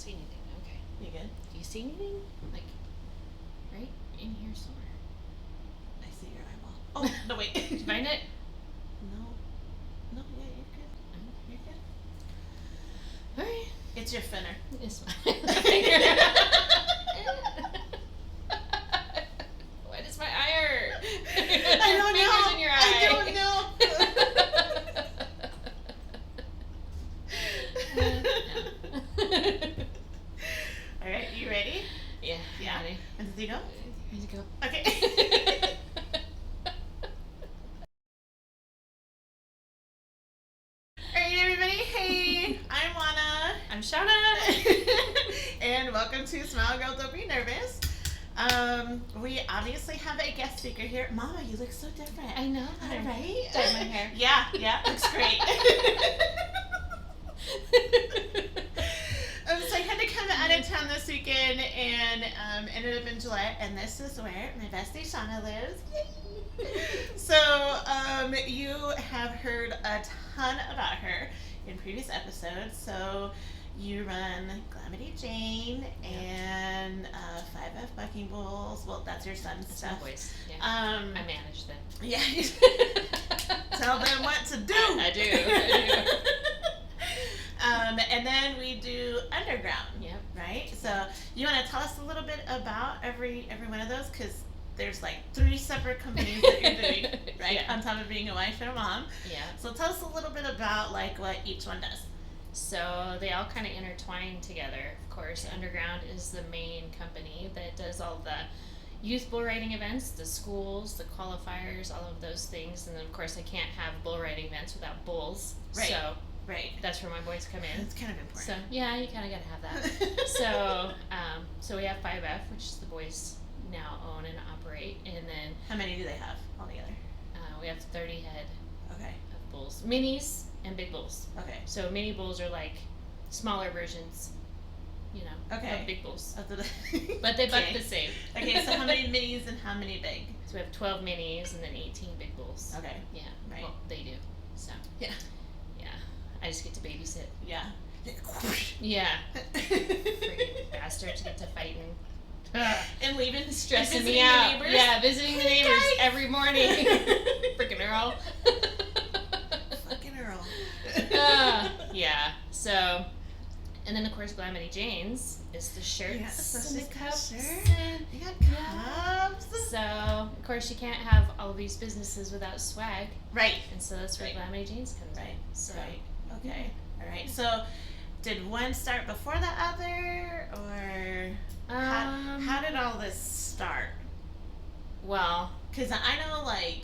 see anything. Okay. You good? Do you see anything? Like, right in here somewhere. I see your eyeball. Oh, no, wait. Did you find it? No. No, yeah, you're good. You're good. Alright. It's your finner. It's my Why does my eye hurt? I don't know. Fingers in your eye. I don't know. All right, you ready? Yeah. Yeah. Ready. And does he go? Ready to go. Okay. All right, everybody. Hey, I'm Lana. I'm Shanna. And welcome to Smile Girl, Don't Be Nervous. We obviously have a guest speaker here. Mama, you look so different. I know. Right? Dyed my hair. Yeah, looks great. So I had to come out of town this weekend and ended up in Gillette, and this is where my bestie Shanna lives. So you have heard a ton about her in previous episodes. So you run Glamity Jane and 5F Bucking Bulls. Well, that's your son's That's stuff. my voice. Yeah. I manage them. Yeah. Tell them what to do. I do. And then we do Underground. Yep. Right? So you want to tell us a little bit about every one of those? Because there's like 3 separate companies that you're doing, right? Yeah. On top of being a wife and a mom. Yeah. So tell us a little bit about like what each one does. So they all kind of intertwine together. Of course, Okay. Underground is the main company that does all the youth bull riding events, the schools, the qualifiers, all of those things. And then, of course, I can't have bull riding events without bulls. Right. So Right. that's where my boys come in. It's kind of important. So yeah, you kind of gotta have that. So we have 5F, which the boys now own and operate, and then How many do they have altogether? we have 30 head Okay. of bulls, minis and big bulls. Okay. So mini bulls are like smaller versions, you know, Okay. of big bulls, That's what but they buck Okay. the same. Okay, so how many minis and how many big? So we have 12 minis and then 18 big bulls. Okay. Yeah. Right. Well, they do. So. Yeah. Yeah. I just get to babysit. Yeah. Yeah. Freaking bastards get to fighting. And leaving, Stressing visiting me out. the neighbors. Yeah, visiting the neighbors Guys. every morning. Freaking Earl. Fucking Earl. Yeah. So, and then of course Glamity Jane's is the shirts Yeah, so and the she's got cups. shirts. And, You got yeah. cups. So of course you can't have all these businesses without swag, Right. and so that's where Right. Glamity Jane's comes Right. in. So, Right. Okay. All right. So, did one start before the other, or how did all this start? Well, Because I know, like,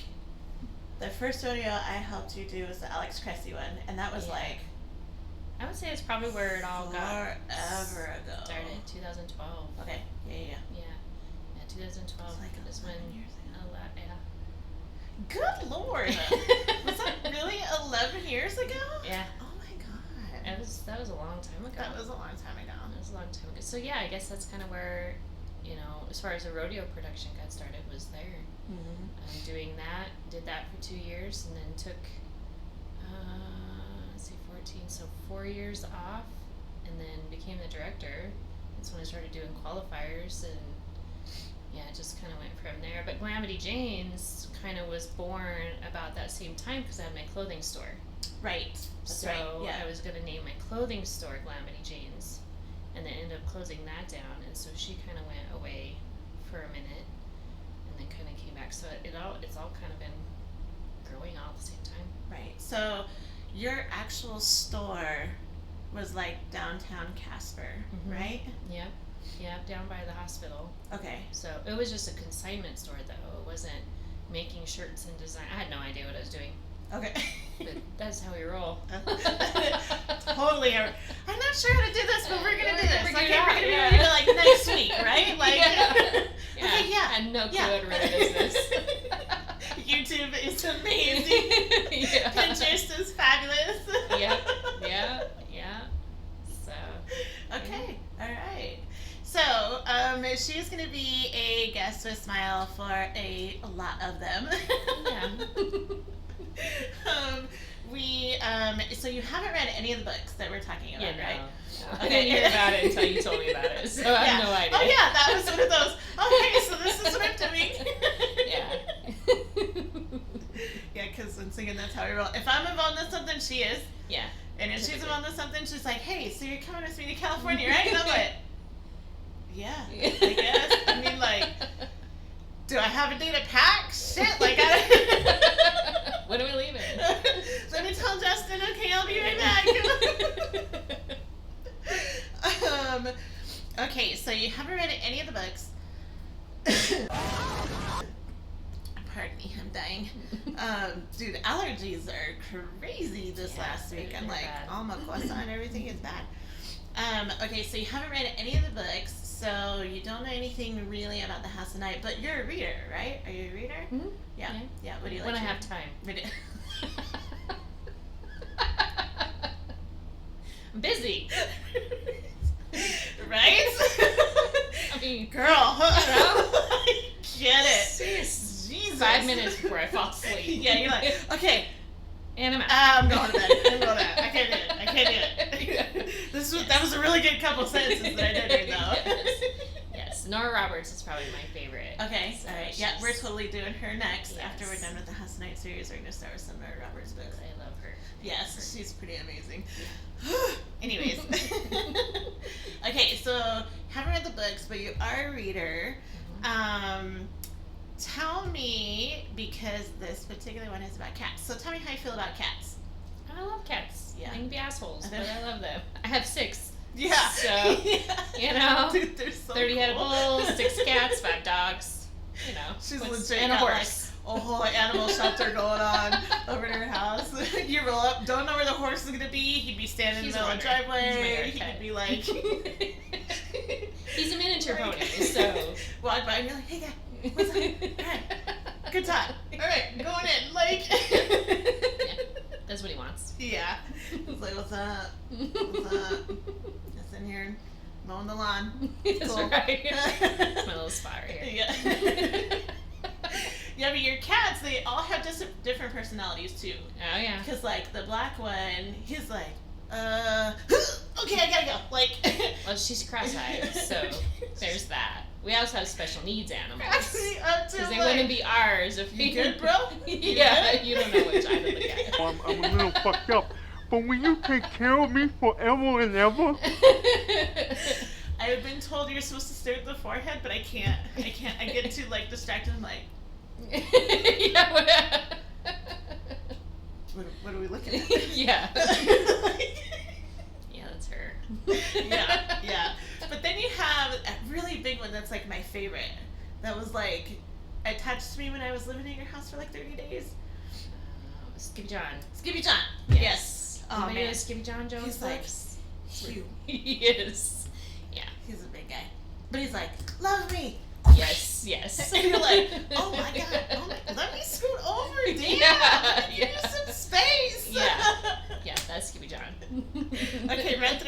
the first rodeo I helped you do was the Alex Cressy one, and that was Yeah. like I would say it's probably where it all got forever ago. started. 2012. Okay. Yeah. Yeah, 2012 It's like is 11 when years ago. a lot. Yeah. Good Lord. Was that really 11 years ago? Yeah. Oh my God. That was a long time ago. That was a long time ago. That was a long time ago. So yeah, I guess that's kind of where, you know, as far as the rodeo production got started, was there. Mm-hmm. Doing that, did that for 2 years, and then took, let's see, 14, so 4 years off, and then became the director. That's when I started doing qualifiers, and yeah, it just kind of went from there. But Glamity Jane's kind of was born about that same time because I had my clothing store. Right. That's So right. Yeah. I was going to name my clothing store Glamity Jane's, and then ended up closing that down. And so she kind of went away for a minute, and then kind of came back. So it's all kind of been growing all at the same time. Right. So your actual store was like downtown Casper, Mhm. right? Yep, down by the hospital. Okay. So it was just a consignment store though. It wasn't making shirts and design. I had no idea what I was doing, Okay. but that's how we roll. Totally. I'm not sure how to do this, but we're gonna do this. Figure Okay, it we're out, gonna yeah. be ready like next week, right? Like. Yeah. Okay. Yeah. I had no clue Yeah. how to run a business. YouTube is amazing. Yeah. Pinterest is fabulous. Yeah. So. Okay. All right. So, she's going to be a guest with Smile for a lot of them. Yeah. So you haven't read any of the books that we're talking about, Yeah, right? no. I didn't hear about it until you told me about it, so I have no idea. Oh yeah, that was one of those. Okay, so this is what I'm doing. Yeah. Yeah, because once again, that's how we roll. If I'm involved in something, she is. Yeah. And if she's involved in something, she's like, "Hey, so you're coming with me to California, right?" And I'm like, "Yeah, I guess." I mean, like, do I have a date at PAX? Shit, like, when are we leaving? Let me tell Justin. Okay, I'll be right back. Okay, so you haven't read any of the books. Pardon me, I'm dying. Dude, allergies are crazy this last week. I'm like, all my mucosa and everything is bad. Okay, so you haven't read any of the books, so you don't know anything really about the House of Night, but you're a reader, right? Are you a reader? Mm-hmm. Yeah. What do you like? When I have time. I'm busy. Right? I mean, girl, I get it. Jesus. 5 minutes before I fall asleep. Yeah, you're like, okay. And I'm out. I'm going to bed. I can't do it. That was a really good couple sentences that I did right now. Yes. Nora Roberts is probably my favorite. Okay, so alright. Yeah, we're totally doing her next. Yes. After we're done with the House of Night series, we're going to start with some Nora Roberts books. I love her. Yes, she's pretty amazing. Anyways. Okay, so haven't read the books, but you are a reader. Mm-hmm. Tell me, because this particular one is about cats. So tell me how you feel about cats. I love cats. Yeah. They can be assholes, but I love them. I have 6. Yeah. So, you know, dude, they're so 30-headed cool. bulls, 6 cats, 5 dogs. You know, she's legit and a got horse. Like a whole animal shelter going on over at her house. You roll up, don't know where the horse is gonna be. He'd be standing in the middle of the driveway. He could be like, he's a miniature pony, so walk by and you're like, "Hey guy, what's up? All right, good time. All right, going in." Like, yeah, that's what he wants. Yeah, it's like, "What's up? What's up?" Just in here mowing the lawn. That's cool. right. It's my little spot right here. Yeah. Yeah, but your cats, they all have different personalities too. Oh yeah. Because like the black one, he's like, okay, I gotta go. Like, well, she's cross-eyed, so there's that. We also have special needs animals. Because they wouldn't be ours if we... You good, bro? Yeah, you don't know which eye to look at. I'm a little fucked up. But will you take care of me forever and ever? I have been told you're supposed to stare at the forehead, but I can't. I get too like distracted. I'm like, yeah. What are we looking at? Yeah. Yeah, that's her. Yeah. But then you have a really big one that's like my favorite. That was like, attached to me when I was living at your house for like 30 days. Skippy John. Skippy John. Yes. Oh Maybe man. Skippy John Jones. He's like cute. He is. Yeah. He's a big guy. But he's like, love me. Yes. And you're like, oh my god, let me scoot over, damn. Yeah. Give you some space. Yeah, that's Skippy John. Okay, run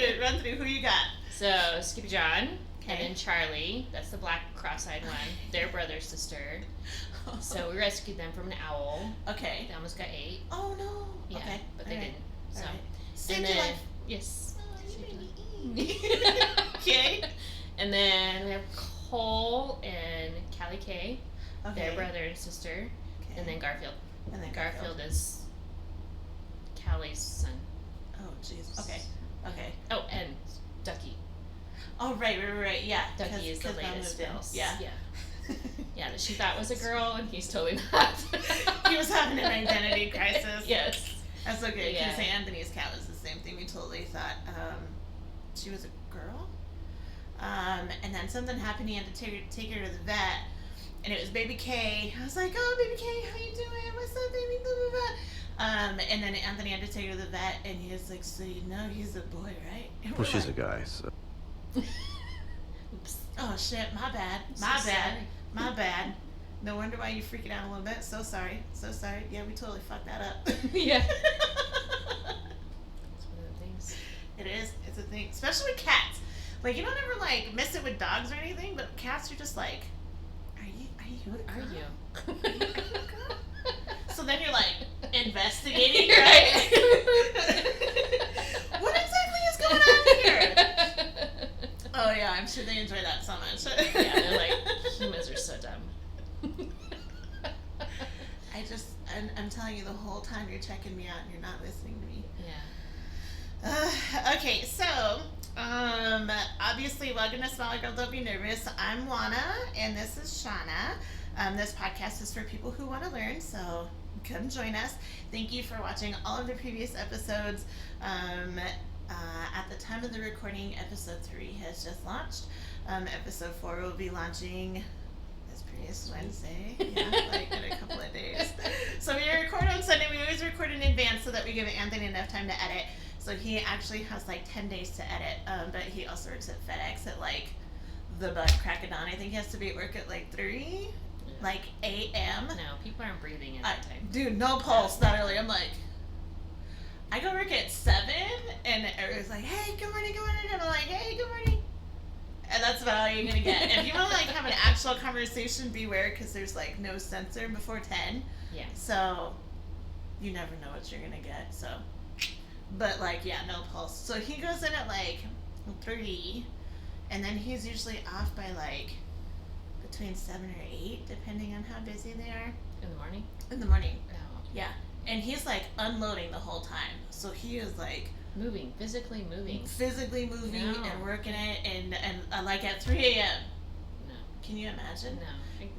through. Who you got? So Skippy John, Okay. and then Charlie. That's the black cross-eyed one. Their brother sister. So we rescued them from an owl. Okay. They almost got ate. Oh no. Yeah, Okay. but they didn't. So. Saved And your then life. yes. Oh, you made me eat. Okay. And then we have Cole and Callie Kay, Okay. their brother and sister, Okay. and then Garfield. And then Garfield is Callie's son. Oh jeez. Okay. Oh, and Ducky. Oh right. Yeah. Ducky is the latest spouse. Yeah. Yeah, that she thought was a girl, and he's totally not. He was having an identity crisis. Yes. That's okay. Because Yeah. Anthony's cat was the same thing. We totally thought she was a girl. And then something happened. He had to take her to the vet, and it was Baby K. I was like, "Oh, Baby K, how you doing? What's up, baby?" Blah, blah, blah. And then Anthony had to take her to the vet, and he was like, "So you know he's a boy, right?" And Well, we're she's like, a guy, so. Oops. "Oh shit, my bad, So my sorry. bad, my bad." No wonder why you're freaking out a little bit. So sorry. Yeah, we totally fucked that up. Yeah. It's one of the things. It is. It's a thing, especially with cats. Like you don't ever like miss it with dogs or anything, but cats are just like, are you a girl? Are you? Are you a girl? So then you're like, investigating, right? What exactly is going on here? Oh yeah, I'm sure they enjoy that so much. Yeah, they're like, humans are so dumb. I'm telling you the whole time you're checking me out and you're not listening to me. Yeah. Okay, so, obviously, welcome to Smaller Girl, Don't Be Nervous. I'm Juana, and this is Shanna. This podcast is for people who want to learn, so come join us. Thank you for watching all of the previous episodes. At the time of the recording, episode 3 has just launched. Episode 4 will be launching this previous Wednesday. Yeah, like in a couple of days. So we record on Sunday. We always record in advance so that we give Anthony enough time to edit. So he actually has like 10 days to edit, but he also works at FedEx at like the butt crack of dawn. I think he has to be at work at like 3, like a.m. No, people aren't breathing at that time. Dude, no pulse that early. I'm like, I go work at 7, and everyone's like, hey, good morning, and I'm like, hey, good morning. And that's about all you're going to get. If you want to like have an actual conversation, beware, because there's like no censor before 10. Yeah. So you never know what you're going to get. So, but like, yeah, no pulse. So he goes in at like 3, and then he's usually off by like between 7 or 8, depending on how busy they are. In the morning? In the morning. No. Yeah. And he's like unloading the whole time. So he is like physically moving and working it, and like at 3 a.m. No. Can you imagine?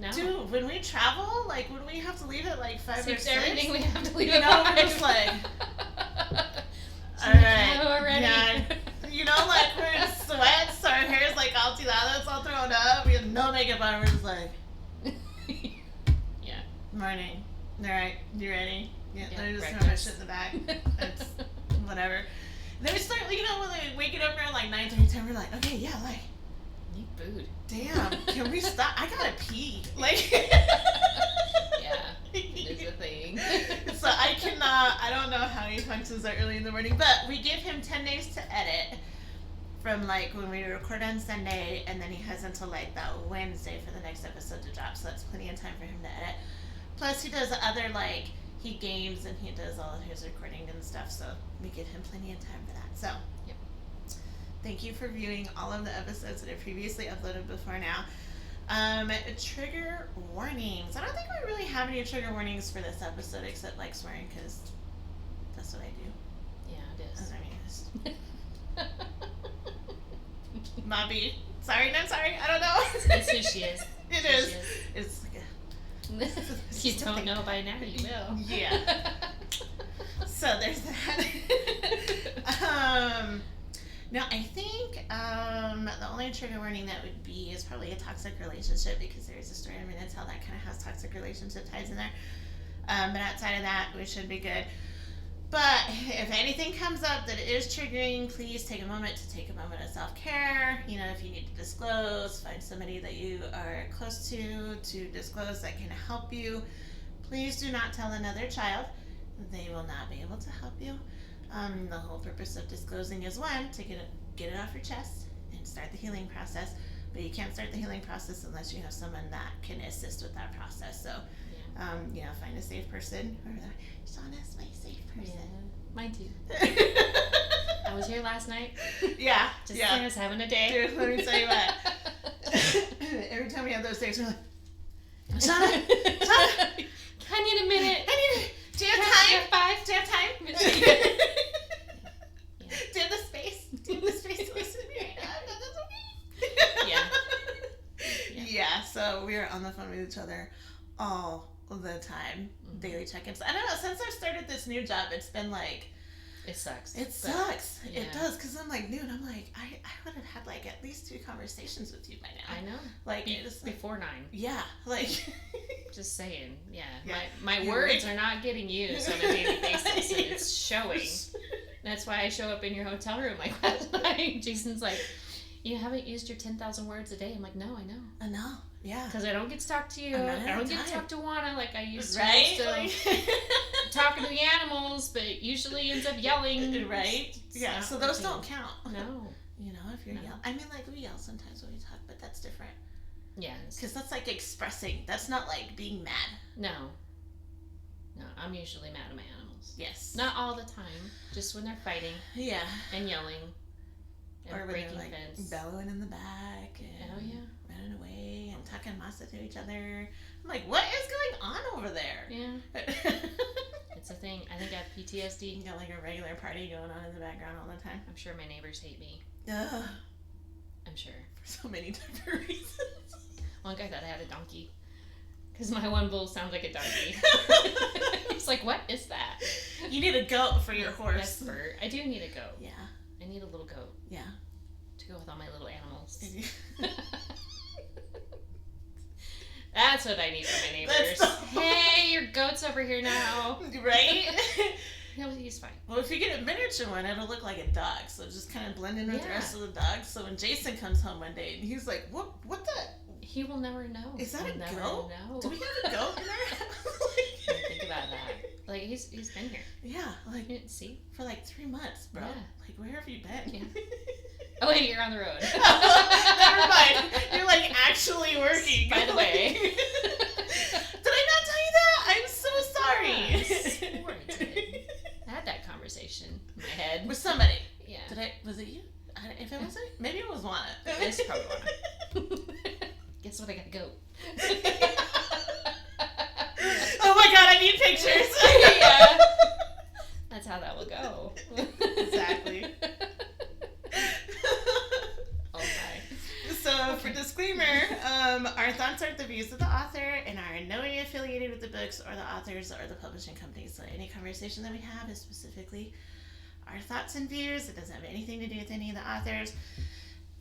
No. Dude, when we travel, like when we have to leave at like 5 or 6, everything we have to leave at 5. We're just like, all right, already. Yeah, you know, like we're in sweats, our hair's like all tirados, it's all thrown up, we have no makeup on, we're just like, yeah. Morning. All right, you ready? Yeah, let me just throw my breakfast. shit in the bag. It's whatever. And then we start, you know, when we wake it up around like 9:30, 10, we're like, okay, yeah, like, Need food. damn, can we stop? I gotta pee. Like, yeah, it's a thing. So I don't know how he functions that early in the morning, but we give him 10 days to edit from like when we record on Sunday, and then he has until like that Wednesday for the next episode to drop, so that's plenty of time for him to edit. Plus he does other like, he games and he does all of his recording and stuff, so we give him plenty of time for that. So, yep. Thank you for viewing all of the episodes that are previously uploaded before now. Trigger warnings. I don't think we really have any trigger warnings for this episode except like swearing, because that's what I do. Yeah, it is. I mean, Mobby. Sorry, not sorry. I don't know. That's who she is. It is. It's like If you don't know by now, you will. Yeah. So there's that. Now I think the only trigger warning that would be is probably a toxic relationship, because there's a story I'm going to tell that kind of has toxic relationship ties in there. But outside of that, we should be good. But if anything comes up that is triggering, please take a moment of self-care. You know, if you need to disclose, find somebody that you are close to disclose that can help you. Please do not tell another child. They will not be able to help you. The whole purpose of disclosing is, one, to get it off your chest and start the healing process. But you can't start the healing process unless you have someone that can assist with that process. So, you know, find a safe person. Shauna's my safe person. Yeah, mine too. I was here last night. Yeah. I was having a day. Dude, let me tell you what. Every time we have those days, we're like, Shauna, I need a minute. Do you have time? 5? Do you have time? Yeah. Do you have the space? To listen to me right now? No, that's okay. Yeah, so we are on the phone with each other all the time. Mm-hmm. Daily check-ins. I don't know, since I've started this new job, it's been like, it sucks. It sucks. Yeah. It does, because I'm like, dude, I would have had like at least 2 conversations with you by now. I know. Like, before 9. Yeah, like. Just saying. Yeah. My words are not getting used on a daily basis, and it's showing. That's why I show up in your hotel room like last night. Jason's like, you haven't used your 10,000 words a day. I'm like, no, I know. I know. Yeah. Because I don't get to talk to you. I don't get to talk to Juana like I used to. Right? Talking to the animals, but usually ends up yelling. Right? Yeah. So those don't count. No. You know, if you're yelling. I mean, like, we yell sometimes when we talk, but that's different. Yeah. Because that's like expressing. That's not like being mad. No. No, I'm usually mad at my animals. Yes. Not all the time, just when they're fighting. Yeah. And yelling. And or when breaking they're like fence. bellowing in the back and Oh yeah. running away and talking masa to each other. I'm like, what is going on over there? Yeah. It's a thing. I think I have PTSD. You got like a regular party going on in the background all the time. I'm sure my neighbors hate me. Ugh. I'm sure. For so many different reasons. One guy thought I had a donkey. Because my one bull sounds like a donkey. He's like, what is that? You need a goat for your horse. That's Bert. I do need a goat. Yeah. I need a little goat. Yeah. To go with all my little animals. That's what I need from my neighbors. Hey, your goat's over here now. Right? He's fine. Well, if you get a miniature one, it'll look like a dog. So just kind of blend in with the rest of the dogs. So when Jason comes home one day and he's like, what the? He will never know. Is that He'll a never goat? know. Do we have a goat in our house? Think about that. Like, he's been here. Yeah. Like, You didn't see? for like 3 months, bro. Yeah. Like, where have you been? Yeah. Oh, wait, you're on the road. Never mind. You're like actually working. By the way. Did I not tell you that? I'm so sorry. I swore I did. I had that conversation in my head. With somebody. Yeah. Was it you? If it wasn't, maybe it was Juana. It's probably Juana. Guess what? I got to go. Oh my god, I need pictures. Yeah. That's how that will go. Exactly. Oh my. So, for disclaimer, our thoughts are the views of the author and are in no way affiliated with the books or the authors or the publishing companies. So, any conversation that we have is specifically our thoughts and views. It doesn't have anything to do with any of the authors.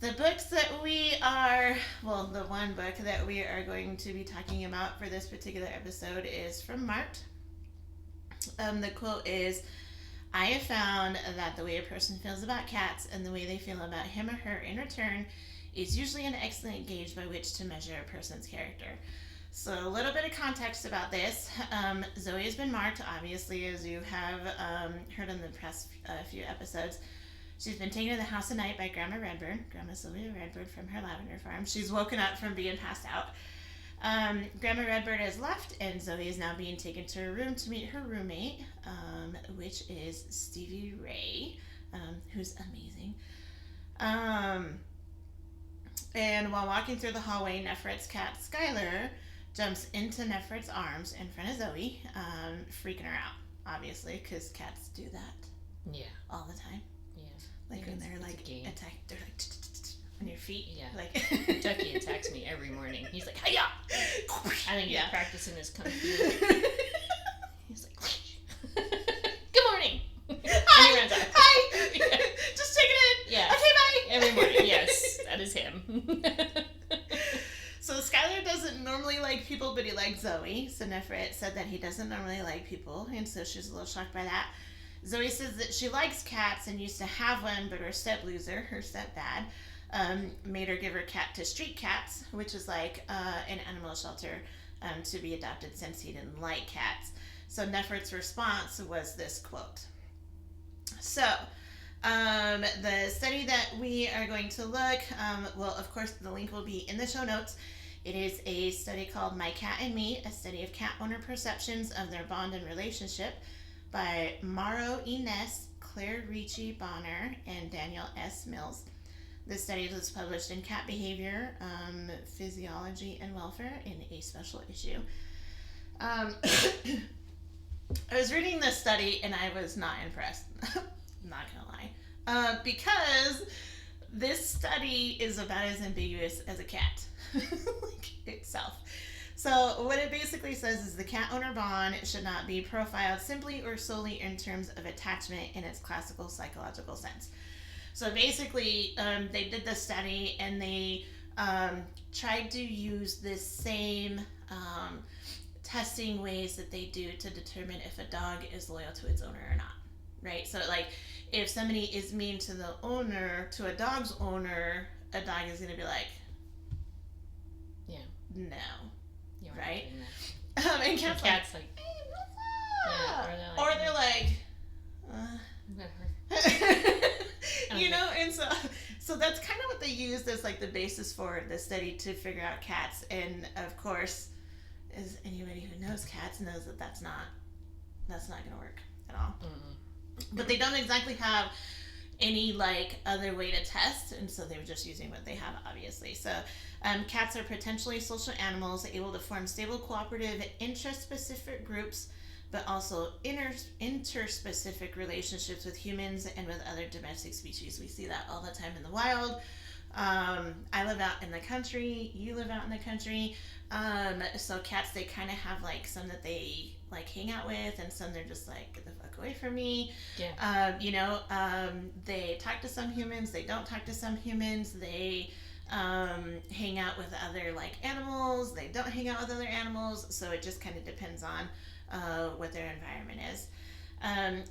The books that the one book that we are going to be talking about for this particular episode is from Mart. The quote is, I have found that the way a person feels about cats and the way they feel about him or her in return is usually an excellent gauge by which to measure a person's character. So a little bit of context about this. Zoe has been marked, obviously, as you have heard in the past few episodes. She's been taken to the house at night by Grandma Redbird, Grandma Sylvia Redbird from her lavender farm. She's woken up from being passed out. Grandma Redbird has left, and Zoe is now being taken to her room to meet her roommate, which is Stevie Ray, who's amazing. And while walking through the hallway, Nefret's cat, Skylar, jumps into Nefret's arms in front of Zoe, freaking her out, obviously, because cats do that Yeah. all the time. Yeah. Like when they're like attack, they're like on your feet. Yeah. Like Ducky attacks me every morning. He's like, hiya! I think he's practicing his kung fu. He's like, good morning! And he runs out. Hi! Yeah. Just checking in. Yeah. Okay, bye. Every morning, yes. That is him. So Skylar doesn't normally like people, but he likes Zoe. So Nefret said that he doesn't normally like people, and so she's a little shocked by that. Zoe says that she likes cats and used to have one, but her step-loser, her stepdad, made her give her cat to street cats, which is like an animal shelter to be adopted since he didn't like cats. So Nefret's response was this quote. So, the study that we are going to look, well, of course, the link will be in the show notes. It is a study called My Cat and Me, a study of cat owner perceptions of their bond and relationship by Mauro Ines, Claire Ricci Bonner, and Daniel S. Mills. This study was published in Cat Behavior, Physiology, and Welfare in a special issue. I was reading this study and I was not impressed. Not gonna lie. Because this study is about as ambiguous as a cat like itself. So what it basically says is the cat owner bond should not be profiled simply or solely in terms of attachment in its classical psychological sense. So basically, they did this study and they tried to use this same testing ways that they do to determine if a dog is loyal to its owner or not, right? So like if somebody is mean to the owner, to a dog's owner, a dog is going to be like, Yeah. no. You Right? doing that. And cats The cat's like, hey, what's up? Yeah, or they're like, I'm gonna hurt. you know, and so that's kind of what they used as like the basis for the study to figure out cats. And of course, as anybody who knows cats knows that that's not That's not gonna work at all. Mm. But they don't exactly have any like other way to test, and so they were just using what they have, obviously. So cats are potentially social animals able to form stable, cooperative, intraspecific groups, but also interspecific relationships with humans and with other domestic species. We see that all the time in the wild. I live out in the country. You live out in the country. So cats, they kind of have like some that they like hang out with, and some they're just like, get the fuck away from me. Yeah. They talk to some humans. They don't talk to some humans. They hang out with other like animals. They don't hang out with other animals. So it just kind of depends on what their environment is.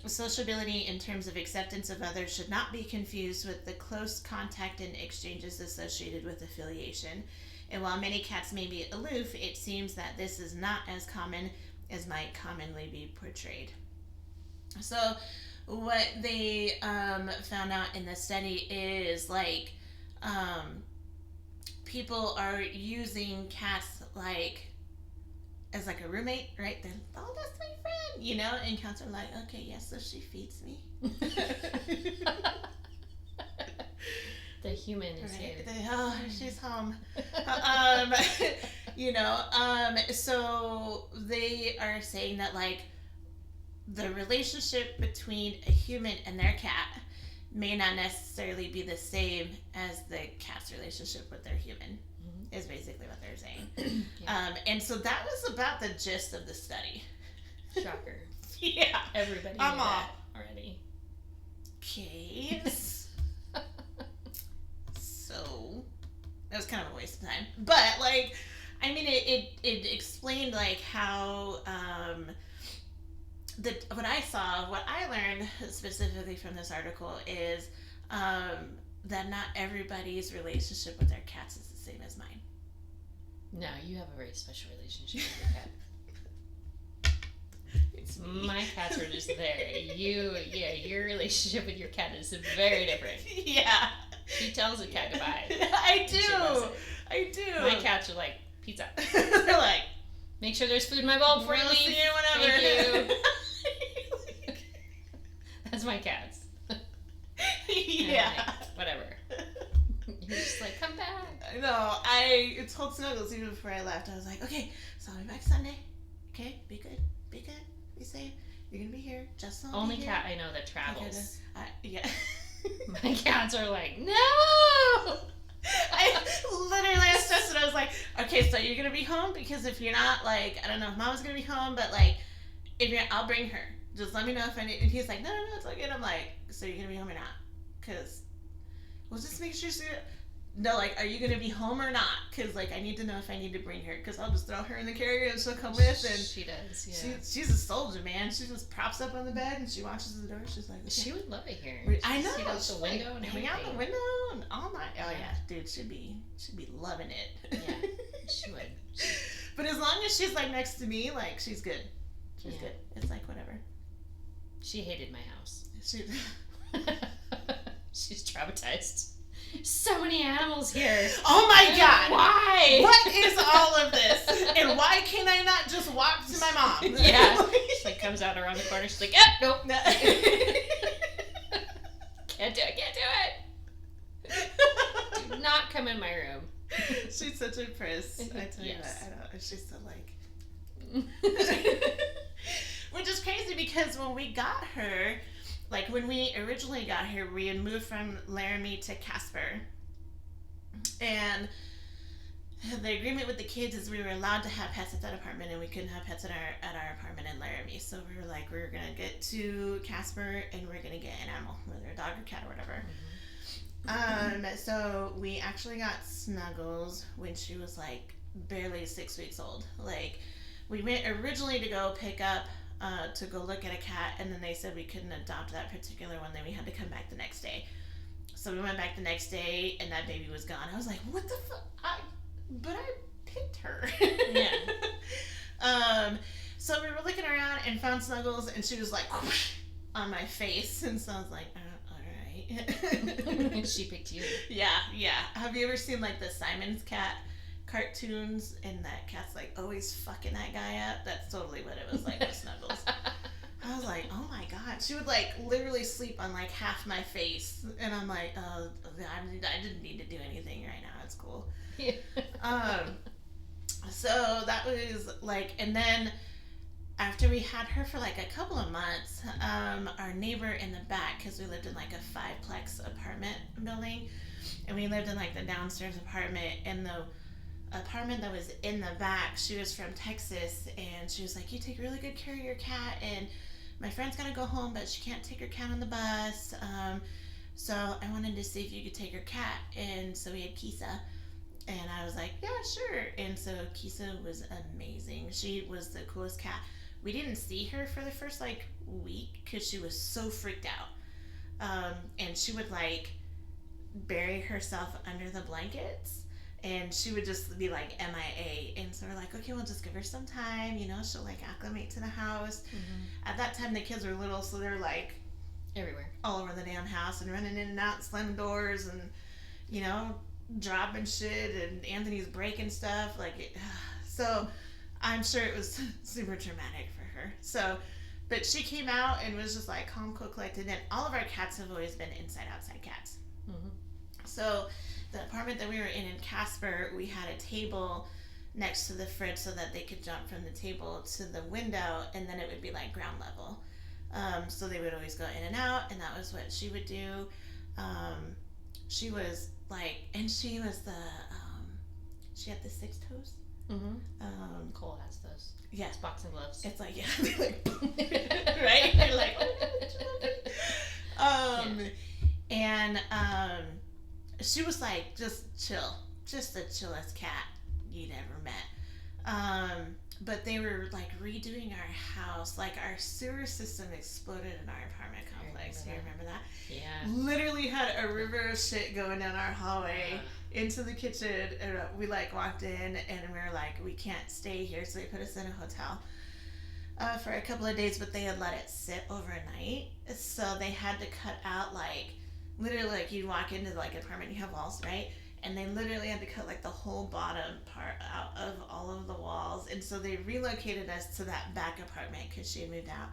Sociability in terms of acceptance of others should not be confused with the close contact and exchanges associated with affiliation. And while many cats may be aloof, it seems that this is not as common as might commonly be portrayed. So what they found out in the study is like people are using cats like as like a roommate, right? They're, oh, that's my friend, you know? And cats are like, okay, yes, so she feeds me. The human is right? here. She's home. So they are saying that like the relationship between a human and their cat may not necessarily be the same as the cat's relationship with their human. Is basically what they're saying. Yeah. And so that was about the gist of the study. Shocker. Yeah. Everybody knew I'm that already. Okay. So that was kind of a waste of time. But like, I mean, it explained like how what I learned specifically from this article is that not everybody's relationship with their cats is the same as mine. No, you have a very special relationship with your cat. It's My cats are just there. Your relationship with your cat is very different. Yeah. She tells the cat goodbye. I do. My cats are like, pizza. They're like, make sure there's food in my bowl before you we'll leave. see you whenever. Thank you. That's my cats. Yeah. Like, whatever. You're just like, come back. No, I told Snuggles even before I left. I was like, okay, so I'll be back Sunday. Okay, be good, be safe. You're gonna be here. Just Only cat I know that travels. Yeah. My cats are like, no. I literally asked Justin, I was like, okay, so you're gonna be home, because if you're not, like, I don't know if Mama's gonna be home, but like, if you're, I'll bring her. Just let me know if I need. And he's like, no, it's okay. And I'm like, so you're gonna be home or not? Because we'll just make sure. No, like, are you gonna be home or not? Because like, I need to know if I need to bring her. Because I'll just throw her in the carrier and she'll come with. And she does. Yeah. She's a soldier, man. She just props up on the bed and she watches the door. She's like, okay. She would love it here. I know. She'd out the window and hang everything. out the window and all night. Oh yeah, dude, she'd be loving it. Yeah, she would. But as long as she's like next to me, like she's good. She's good. It's like whatever. She hated my house. She She's traumatized. So many animals here. Oh my god! Why? What is all of this? And why can I not just walk to my mom? Yeah. She like comes out around the corner. She's like, nope. Can't do it. Do not come in my room. She's such a priss. I tell you Yes. that. I don't. She's so like. Which is crazy because when we got her, like when we originally got her, we had moved from Laramie to Casper, and the agreement with the kids is we were allowed to have pets at that apartment, and we couldn't have pets at our apartment in Laramie. So we were like, we're gonna get to Casper, and we're gonna get an animal, whether a dog or cat or whatever. So we actually got Snuggles when she was like barely 6 weeks old. Like, we went originally to go pick up, to go look at a cat, and then they said we couldn't adopt that particular one, then we had to come back the next day. So we went back the next day, and that baby was gone. I was like, what the fuck? But I picked her. Yeah. So we were looking around and found Snuggles, and she was like on my face, and so I was like, alright. She picked you. Yeah. Have you ever seen like the Simon's Cat cartoons, and that cat's like always fucking that guy up? That's totally what it was like with Snuggles. I was like, oh my god. She would like literally sleep on like half my face, and I'm like, I didn't need to do anything right now. It's cool. Yeah. So that was like, and then after we had her for like a couple of months, our neighbor in the back, because we lived in like a 5-plex apartment building, and we lived in like the downstairs apartment, and the apartment that was in the back, she was from Texas, and she was like, you take really good care of your cat, and my friend's gonna go home, but she can't take her cat on the bus, so I wanted to see if you could take her cat. And so we had Kisa, and I was like, yeah, sure. And so Kisa was amazing. She was the coolest cat. We didn't see her for the first like week because she was so freaked out, and she would like bury herself under the blankets, and she would just be like MIA. And so we're like, okay, we'll just give her some time, you know, she'll like acclimate to the house. At that time the kids were little, so they're like Everywhere. all over the damn house and running in and out, slamming doors, and you know, dropping shit, and Anthony's breaking stuff so I'm sure it was super traumatic for her. So, but she came out and was just like calm, cool, collected, and all of our cats have always been inside-outside cats. So the apartment that we were in Casper, we had a table next to the fridge so that they could jump from the table to the window, and then it would be like ground level. So they would always go in and out, and that was what she would do. She was like, and she was the, she had the 6 toes. Cole has those. Yeah. It's boxing gloves. It's like, yeah, they're like, right? You're like, oh, and she was like just chill, just the chillest cat you'd ever met. But they were like redoing our house, like our sewer system exploded in our apartment complex. Do you remember that? Yeah. Literally had a river of shit going down our hallway into the kitchen, and we like walked in, and we were like, we can't stay here, so they put us in a hotel for a couple of days, but they had let it sit overnight, so they had to cut out like literally, like you'd walk into like an apartment, you have walls, right? And they literally had to cut like the whole bottom part out of all of the walls, and so they relocated us to that back apartment because she had moved out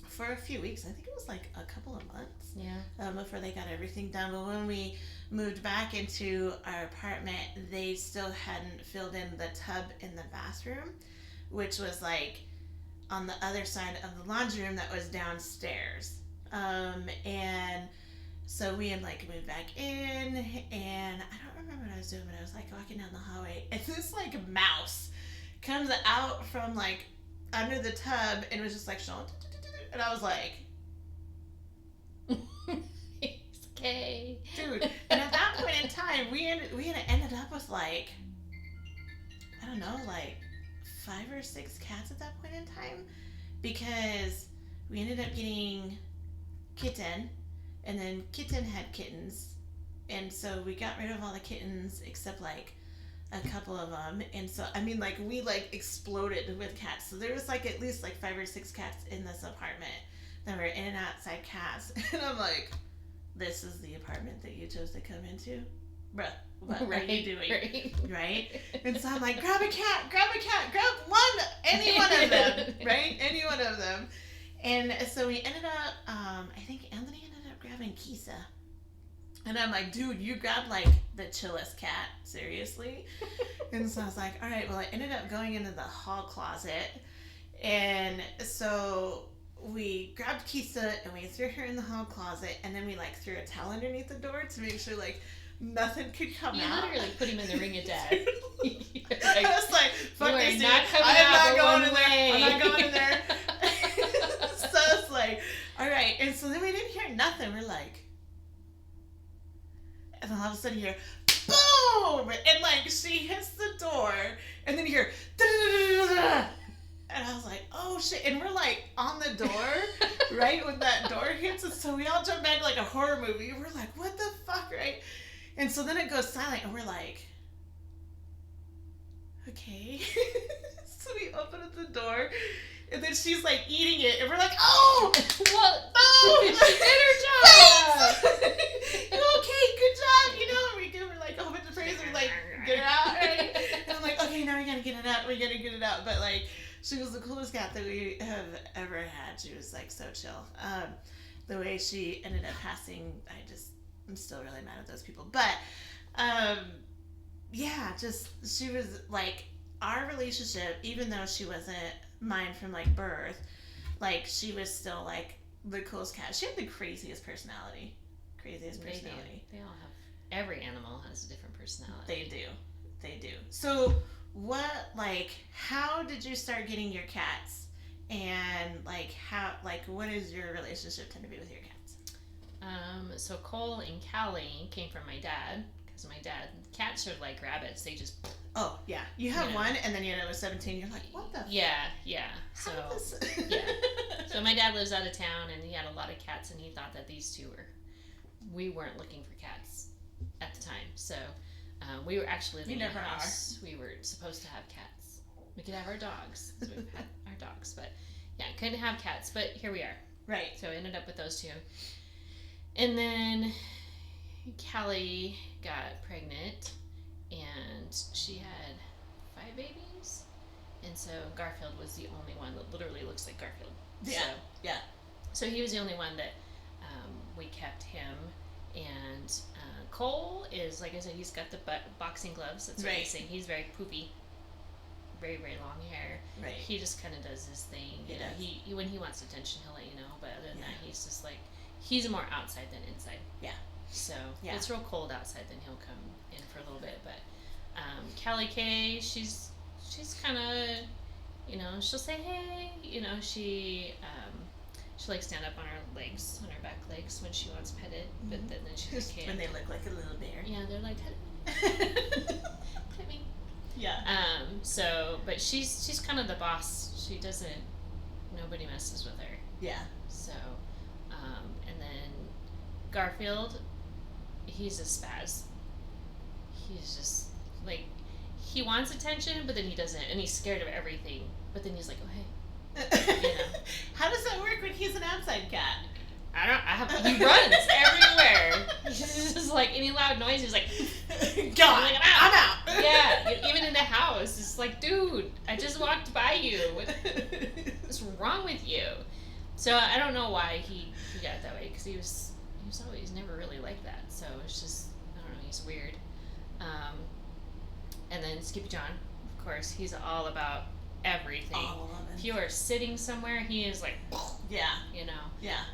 for a few weeks. I think it was like a couple of months. Yeah. Before they got everything done. But when we moved back into our apartment, they still hadn't filled in the tub in the bathroom, which was like on the other side of the laundry room that was downstairs. And so we had like moved back in, and I don't remember what I was doing, but I was like walking down the hallway, and this like mouse comes out from like under the tub and was just like showing, and I was like, It's okay. dude. And at that point in time, we had ended up with like, I don't know, like 5 or 6 cats at that point in time, because we ended up getting Kitten, and then Kitten had kittens, and so we got rid of all the kittens except like a couple of them. And so I mean, like, we like exploded with cats, so there was like at least like 5 or 6 cats in this apartment that were in and outside cats. And I'm like, this is the apartment that you chose to come into, bruh, what are you doing? Right? And so I'm like, grab a cat, grab any one of them, right? Any one of them. And so we ended up, I think Anthony ended up grabbing Kisa. And I'm like, dude, you grabbed like the chillest cat, seriously? And so I was like, all right, well, I ended up going into the hall closet. And so we grabbed Kisa and we threw her in the hall closet, and then we like threw a towel underneath the door to make sure like nothing could come out. You literally put him in the ring of death. I was like, fuck you this, are dude. not coming I am out not going one in there. way. I'm not going in there. So it's like, all right. And so then we didn't hear nothing. We're like, and then all of a sudden you hear, boom! And like she hits the door, and then you hear, da-da-da-da-da-da. And I was like, oh shit. And we're like on the door, right? When that door hits us. So we all jump back like a horror movie. We're like, what the fuck, right? And so then it goes silent, and we're like, okay. So we open up the door, and then she's like eating it, and we're like, oh! Well, Oh! she did her job! Okay, good job, you know, we're like, open the freezer, like, get her out, right? And I'm like, okay, now we gotta get it out, but like, She was the coolest cat that we have ever had. She was like so chill. The way she ended up passing, I'm still really mad at those people. But yeah, just she was like our relationship, even though she wasn't mine from like birth, like she was still like the coolest cat. She had the craziest personality. They all have. Every animal has a different personality. They do. So how did you start getting your cats? And what is your relationship tend to be with your cats? So Cole and Callie came from my dad, because my dad, cats are like rabbits. They just... Oh, yeah. You have one, and then you know, at 17, you're like, what the... Yeah. So, yeah. So my dad lives out of town, and he had a lot of cats, and he thought that these two we weren't looking for cats at the time. So we were actually living in a house. We were supposed to have cats. We could have our dogs. So we've had our dogs, but yeah, couldn't have cats. But here we are. Right. So I ended up with those two. And then Callie got pregnant, and she had 5 babies. And so Garfield was the only one that literally looks like Garfield. Yeah. So he was the only one that we kept him. And Cole is, like I said, he's got the boxing gloves. That's what he's saying. He's very poopy. Very, very long hair. Right. He just kind of does his thing. He when he wants attention, he'll let you know. But other than that, he's just like, he's more outside than inside. Yeah. So if it's real cold outside, then he'll come in for a little bit. But Callie Kay, she's kind of, you know, she'll say hey, you know, she likes stand up on her legs, on her back legs when she wants petted. But then she's okay. When they look like a little bear. Yeah, they're like, pet me. Yeah. So, but she's kind of the boss. She doesn't. Nobody messes with her. Yeah. So, and then Garfield, he's a spaz. He's just like, he wants attention, but then he doesn't, and he's scared of everything. But then he's like, oh hey. You know. How does that work when he's an outside cat? He runs everywhere. He's just like, any loud noise, he's like, God, like, I'm out. Yeah, even in the house, it's like, dude, I just walked by you. What's wrong with you? So I don't know why he got that way, because he was always never really like that. So it's just, I don't know, he's weird. And then Skippy John, of course, he's all about everything. If you are sitting somewhere, he is like, yeah, you know. Yeah.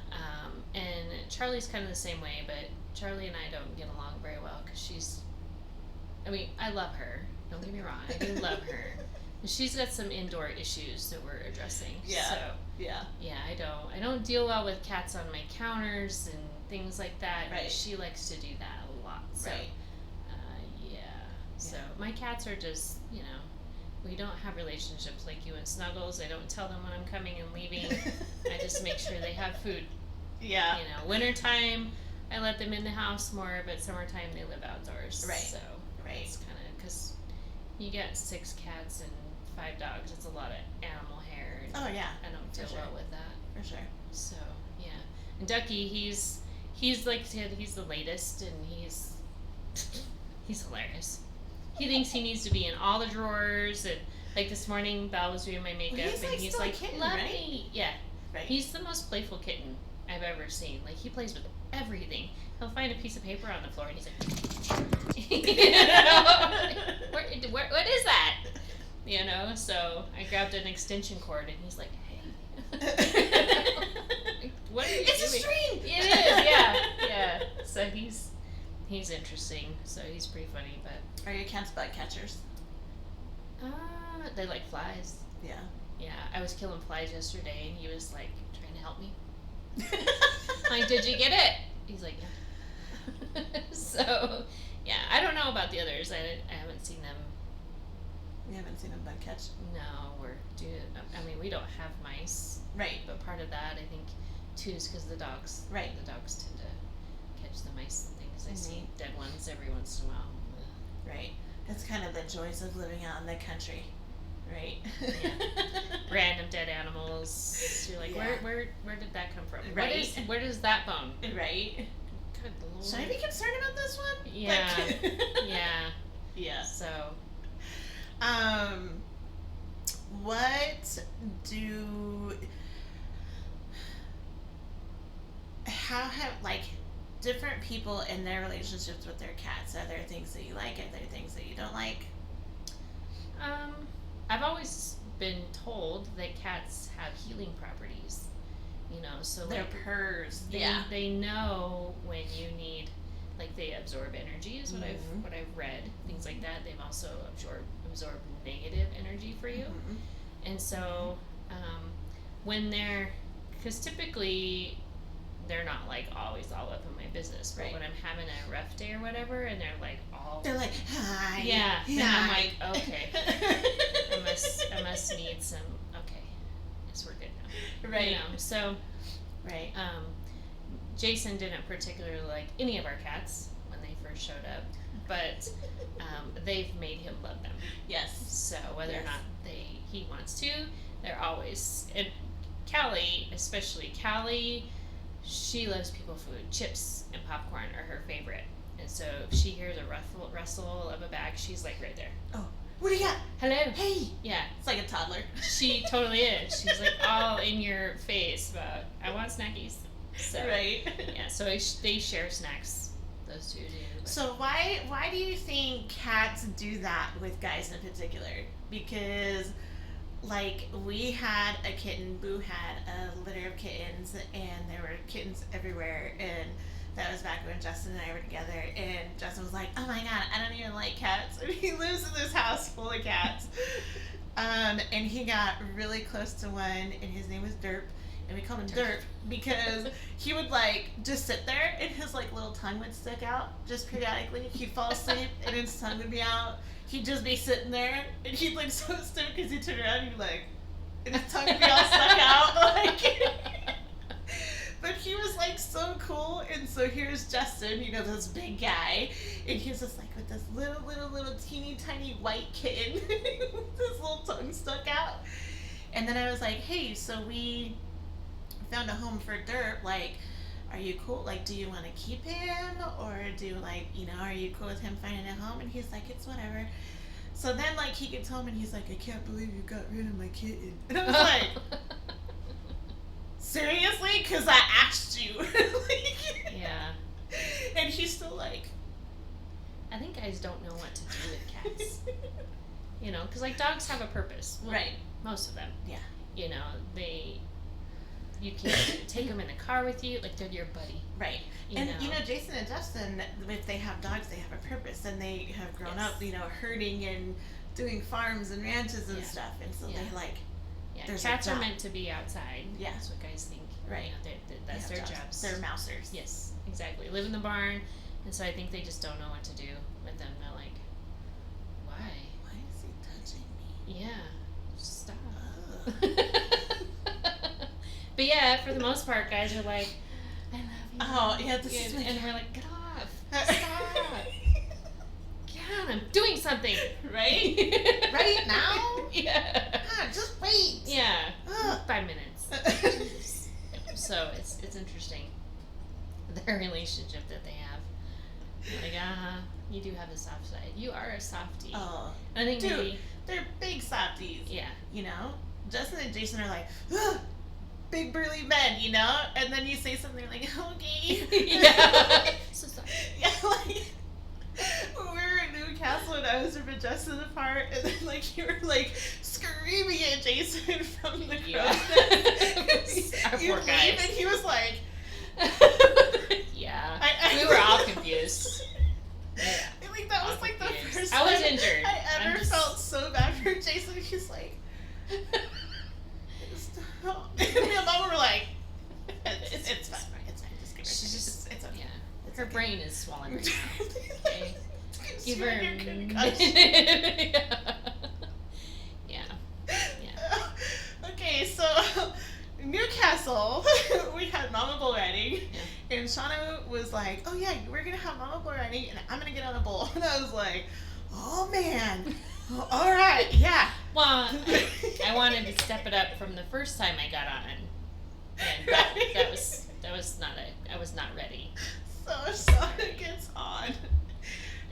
And Charlie's kind of the same way, but Charlie and I don't get along very well, because I love her. Don't get me wrong, I do love her. She's got some indoor issues that we're addressing. Yeah. So yeah, I don't deal well with cats on my counters and things like that. Right. She likes to do that a lot. So, right. So my cats are just, you know, we don't have relationships like you and Snuggles. I don't tell them when I'm coming and leaving. I just make sure they have food. Yeah. You know, wintertime, I let them in the house more, but summertime they live outdoors. Right. So it's kind of, because you get 6 cats and 5 dogs. It's a lot of animal hair. And I don't deal well with that. For sure. So yeah, and Ducky, he's like I said, he's the latest, and he's hilarious. He thinks he needs to be in all the drawers, and like this morning, Belle was doing my makeup, and he's like, kitten, "Let me." Yeah. Right. He's the most playful kitten I've ever seen. Like, he plays with everything. He'll find a piece of paper on the floor, and he's like, you know, what is that? You know. So I grabbed an extension cord, and he's like, "Hey." What are you doing? It's a string. It is. Yeah. So he's interesting. So he's pretty funny, but. Are your cats bug catchers? They like flies. Yeah. Yeah, I was killing flies yesterday, and he was like trying to help me. Like, did you get it? He's like, yeah. So, yeah, I don't know about the others. I haven't seen them. You haven't seen them bug catch? No, we don't have mice. Right. But part of that, I think, too, is because the dogs. Right. The dogs tend to catch the mice and things. I see dead ones every once in a while. Right. That's kind of the joys of living out in the country. Right. Yeah. Random dead animals. You're like, where did that come from? Right. Where does that bone? Right. Good Lord. Should I be concerned about this one? Yeah. Yeah. Yeah. So. what do how have like different people in their relationships with their cats? Are there things that you like? Are there things that you don't like? I've always been told that cats have healing properties. So Their like purrs. they know when you need, like, they absorb energy is what I've read, things like that. They've also absorbed negative energy for you. And so when because typically they're not like always all up in my business, but when I'm having a rough day or whatever, and they're like hi. Yeah. Hi. Then I'm like, okay, I must need some. Okay, yes, we're good now. Right. So. Right. Jason didn't particularly like any of our cats when they first showed up, but they've made him love them. Yes. So whether or not he wants to, they're always. And Callie, especially Callie, she loves people food. Chips and popcorn are her favorite. And so if she hears a rustle of a bag, she's like right there. Oh, what do you got? Hello. Hey. Yeah. It's like a toddler. She totally is. She's like all in your face about, I want snackies. So, right. Yeah, so they share snacks. Those two do. But. So why do you think cats do that with guys in particular? Because, like, we had a kitten, Boo had a litter of kittens, and there were kittens everywhere, and that was back when Justin and I were together, and Justin was like, oh my god, I don't even like cats. And he lives in this house full of cats. And he got really close to one, and his name was Derp, and we called him Derp because he would, like, just sit there, and his, like, little tongue would stick out just periodically. He'd fall asleep, and his tongue would be out. He'd just be sitting there, and he'd, like, so stiff because he'd turn around, and he'd be like, and his tongue would be all stuck out, like... But he was, like, so cool, and so here's Justin, this big guy, and he's just, like, with this little teeny tiny white kitten with his little tongue stuck out. And then I was like, hey, so we found a home for Derp, like, are you cool? Like, do you want to keep him, or are you cool with him finding a home? And he's like, it's whatever. So then, like, he gets home, and he's like, I can't believe you got rid of my kitten. And I was like... Seriously? Because I asked you. Yeah. And he's still like... I think guys don't know what to do with cats. Because, like, dogs have a purpose. Well, right. Most of them. Yeah. You can take them in the car with you. Like, they're your buddy. Right. Jason and Justin, if they have dogs, they have a purpose. And they have grown up, herding and doing farms and ranches and stuff. And so they, like... Yeah, cats are meant to be outside. Yeah. That's what guys think. Right. That's their jobs. They're mousers. Yes, exactly. Live in the barn. And so I think they just don't know what to do with them. They're like, why? Why is he touching me? Yeah. Stop. But yeah, for the most part, guys are like, I love you. Oh, yeah. This is and we're like, get off. Stop. God, I'm doing something. Right? Right now? Yeah. God, just wait. Yeah. 5 minutes. So it's interesting, their relationship that they have. Like, you do have a soft side. You are a softie. Oh. I think dude, they're big softies. Yeah. Justin and Jason are like, big burly men, And then you say something like, okay. Yeah. So sorry. Yeah, like... When we were in Newcastle and I was ripping Justin apart, and then, like, you were, like, screaming at Jason from the crow's Our you poor guy. And he was like... Yeah. We were all confused. Yeah. I think that was, like, the first I was time injured. I ever felt so bad for Jason. He's like... Stop. And me and Mama were like... It's fine. It's fine. Just give her She's it's okay. Yeah. Her brain is swollen right now. Okay. Give her your concussion. Yeah. Okay, so Newcastle, we had Mama Bull riding, and Shanna was like, "Oh yeah, we're gonna have Mama Bull riding, and I'm gonna get on a bull." And I was like, "Oh man, all right, yeah." Well, I wanted to step it up from the first time I got on, and that was not I was not ready. So Shanna gets on,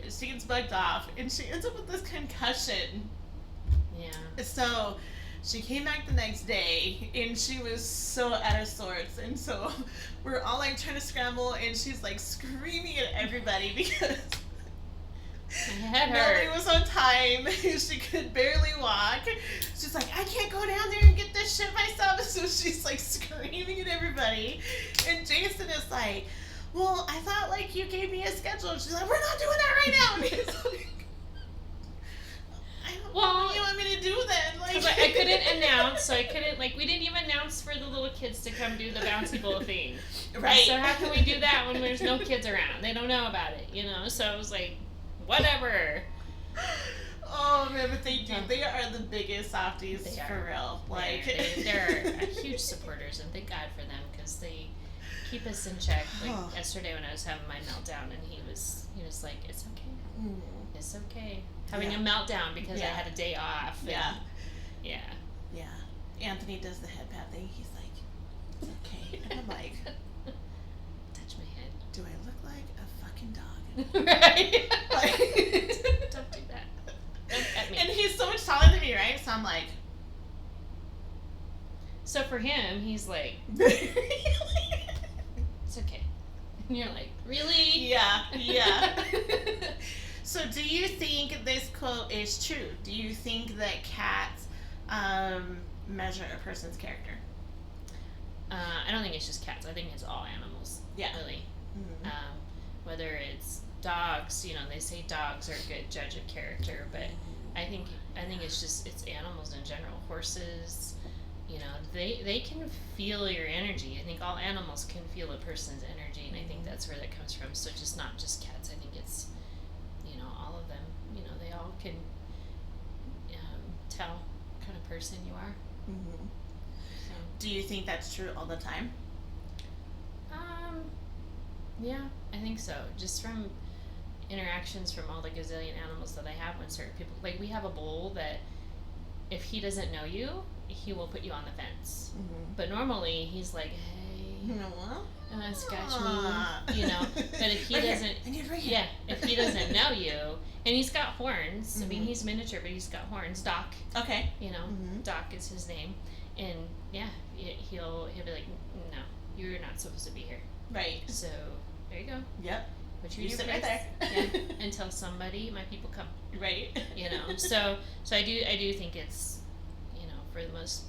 and she gets bugged off, and she ends up with this concussion. Yeah. So She came back the next day and she was so out of sorts, and so we're all like trying to scramble, and she's like screaming at everybody because My head nobody hurt. was on time. She could barely walk. She's like, I can't go down there and get this shit myself. So she's like screaming at everybody. And Jason is like, well, I thought like you gave me a schedule. And she's like, we're not doing that right now. And he's like, I don't know what you want me to do then. Like, I couldn't announce, so I couldn't, like, we didn't even announce for the little kids to come do the bouncy ball thing. Right. So how can we do that when there's no kids around? They don't know about it, you know? So I was like, whatever. Oh man, but they do. They are the biggest softies They for are. real. Like They're huge supporters, and thank God for them, because they keep us in check. Like yesterday when I was having my meltdown, and he was like, it's okay. Mm. It's okay. Having Yeah. a meltdown because I Yeah. had a day off. And, Yeah. Yeah. Yeah. Anthony does the head pat thing. He's like, it's okay. And I'm like, Touch my head. do I look like a fucking dog? Right. Like, Don't do that. Don't at me. and he's so much taller than me, right? So I'm like, So for him, he's like, it's okay. And you're like, really? yeah, yeah. So do you think this quote is true? Do you think that cats measure a person's character? I don't think it's just cats. I think it's all animals. Yeah. Really. Mm-hmm. Whether it's dogs, they say dogs are a good judge of character, but I think it's animals in general. Horses, they can feel your energy. I think all animals can feel a person's energy, and I think that's where that comes from. So just not just cats. I think it's all of them. They all can tell what kind of person you are. Mm-hmm. So. Do you think that's true all the time? Yeah, I think so. Just from interactions from all the gazillion animals that I have when certain people, like we have a bull that if he doesn't know you, he will put you on the fence. Mm-hmm. But normally he's like, hey, scratch Ah. me, But if he Right here. doesn't, I need it right here. yeah, if he doesn't know you, and he's got horns. I mean, Mhm. he's miniature, but he's got horns. Doc, Okay. Mm-hmm. Doc is his name, and yeah, he'll be like, no, you're not supposed to be here. Right. So there you go. Yep. Put You sit right there. Yeah, until my people come. Right. So I do think it's, for the most,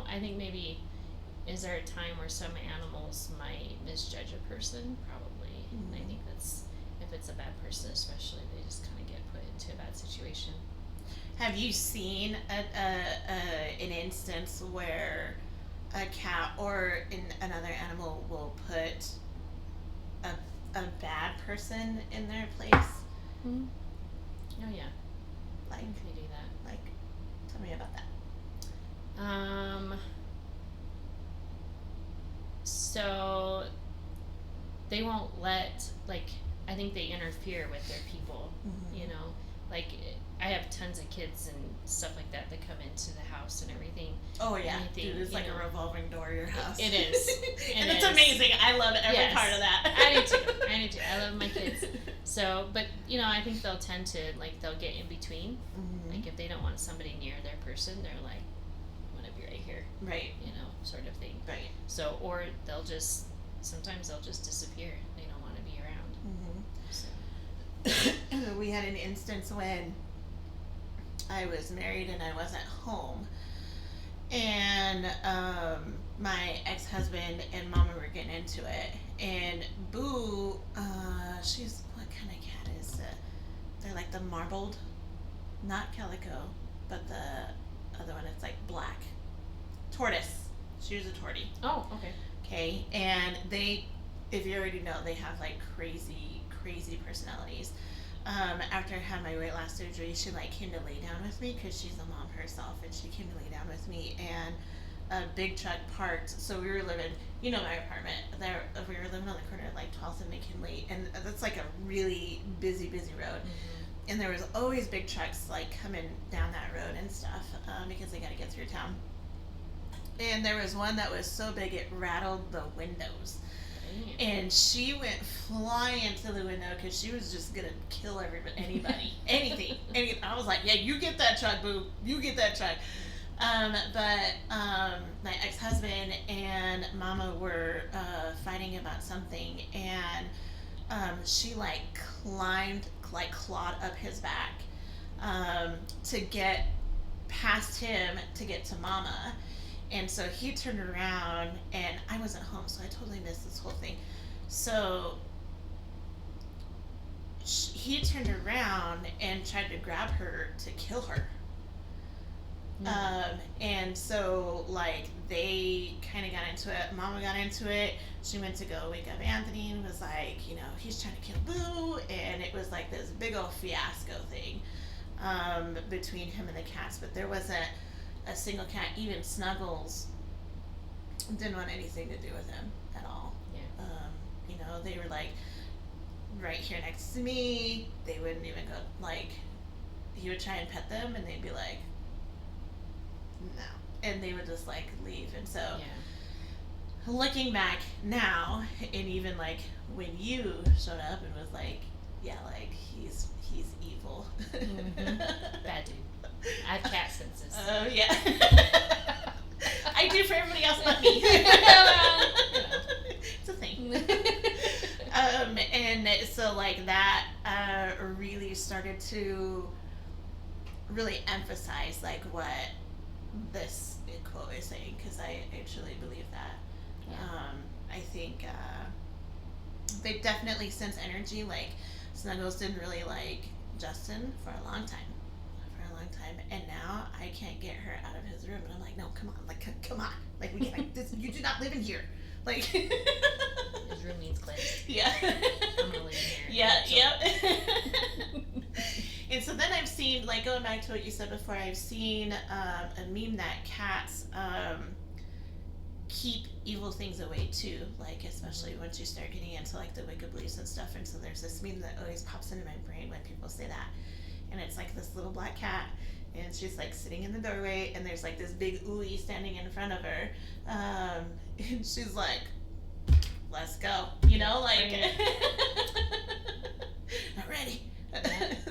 I think maybe, is there a time where some animals might misjudge a person? Probably. Mhm. And I think that's, if it's a bad person especially, they just kind of get put into a bad situation. Have you seen an instance where a cat or another animal will put a bad person in their place? Mm-hmm. Oh yeah, Like, they do that. like, tell me about that. So they won't let, I think they interfere with their people, Mhm. Like, I have tons of kids and stuff like that come into the house and everything. Oh yeah, Anything, dude, it's like a revolving door of your house. It is. And It it's is. amazing. I love every Yes. part of that. I do too. I love my kids. So, but, I think they'll tend to, they'll get in between. Mhm. Like, if they don't want somebody near their person, they're like, I want to be right here, Right. sort of thing. Right. So, or sometimes they'll just disappear. They don't want to be around. Mhm. So, We had an instance when I was married and I wasn't home, and my ex-husband and mama were getting into it, and Boo, she's, what kind of cat is it? They're like the marbled, not calico, but the other one, it's like black tortoise. She was a tortie. oh, okay. Okay, and they, if you already know, they have like crazy personalities. After I had my weight loss surgery, she came to lay down with me because she's a mom herself, and she came to lay down with me, and a big truck parked. So we were living, my apartment there. We were living on the corner of 12th and McKinley, and that's a really busy road. Mm-hmm. And there was always big trucks coming down that road and stuff because they got to get through town. And there was one that was so big it rattled the windows. Damn. And she went flying to the window because she was just gonna kill anybody, anything. I was like, yeah, you get that truck, Boo. You get that truck. My ex-husband and Mama were fighting about something, and she like clawed up his back to get past him to get to Mama. And so he turned around, and I wasn't home, so I totally missed this whole thing. So he turned around and tried to grab her to kill her. And so like they kind of got into it. Mama got into it. She went to go wake up Anthony and was like, he's trying to kill Boo, and it was like this big old fiasco thing between him and the cats. But there wasn't a single cat. Even Snuggles didn't want anything to do with him at all. Yeah. They were like right here next to me. They wouldn't even go, like, he would try and pet them, and they'd be like, no, and they would just like leave. And so looking back now, and even like when you showed up and was like, yeah, like he's evil. Bad dude. I have cat senses. Oh yeah. I do for everybody else but me. It's a thing. And so like that really started to really emphasize like what this quote is saying, because I truly believe that. I think they definitely sense energy. Like Snuggles didn't really like Justin for a long time, and now I can't get her out of his room, and I'm like, no, come on, like come on, like we can't. You do not live in here. Like his room needs cleansed. Yeah. I'm gonna live in here. Yep. And so then I've seen, like going back to what you said before, I've seen a meme that cats keep evil things away too, like especially once you start getting into like the Wicca beliefs and stuff. And so there's this meme that always pops into my brain when people say that, and it's like this little black cat, and she's like sitting in the doorway, and there's like this big ooey standing in front of her, and she's like, let's go, like not ready.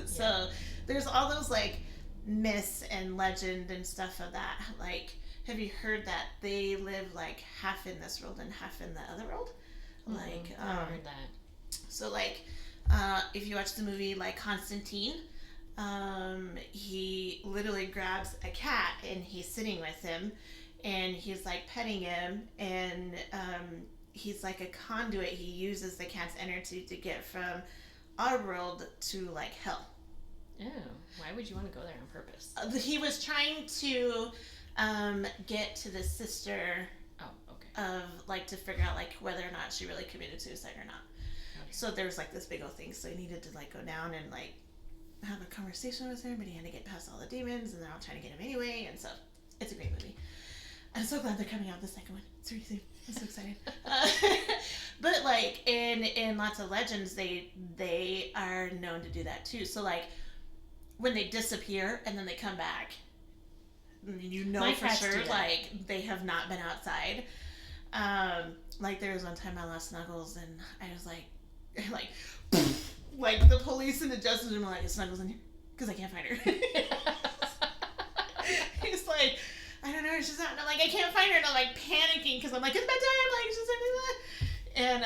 So there's all those like myths and legend and stuff of that. Like, have you heard that they live like half in this world and half in the other world? Like I heard that. So like if you watch the movie like Constantine, he literally grabs a cat and he's sitting with him, and he's like petting him, and he's like a conduit. He uses the cat's energy to get from our world to like hell. Oh, why would you want to go there on purpose? He was trying to get to the sister. Oh, okay. Of like to figure out like whether or not she really committed suicide or not. Okay. So there was like this big old thing. So he needed to like go down and like have a conversation with her, but he had to get past all the demons, and they're all trying to get him anyway. And so it's a great movie. I'm so glad they're coming out with the second one. It's really soon. I'm so excited. But like in lots of legends, they are known to do that too. So like when they disappear and then they come back, My for sure like they have not been outside. Like there was one time I lost Snuggles, and I was like like the police and the justice room were like, is Snuggles in here? Because I can't find her. He's like, I don't know where she's at. And I'm like, I can't find her. And I'm like panicking because I'm like, it's bedtime. Like, she's like, and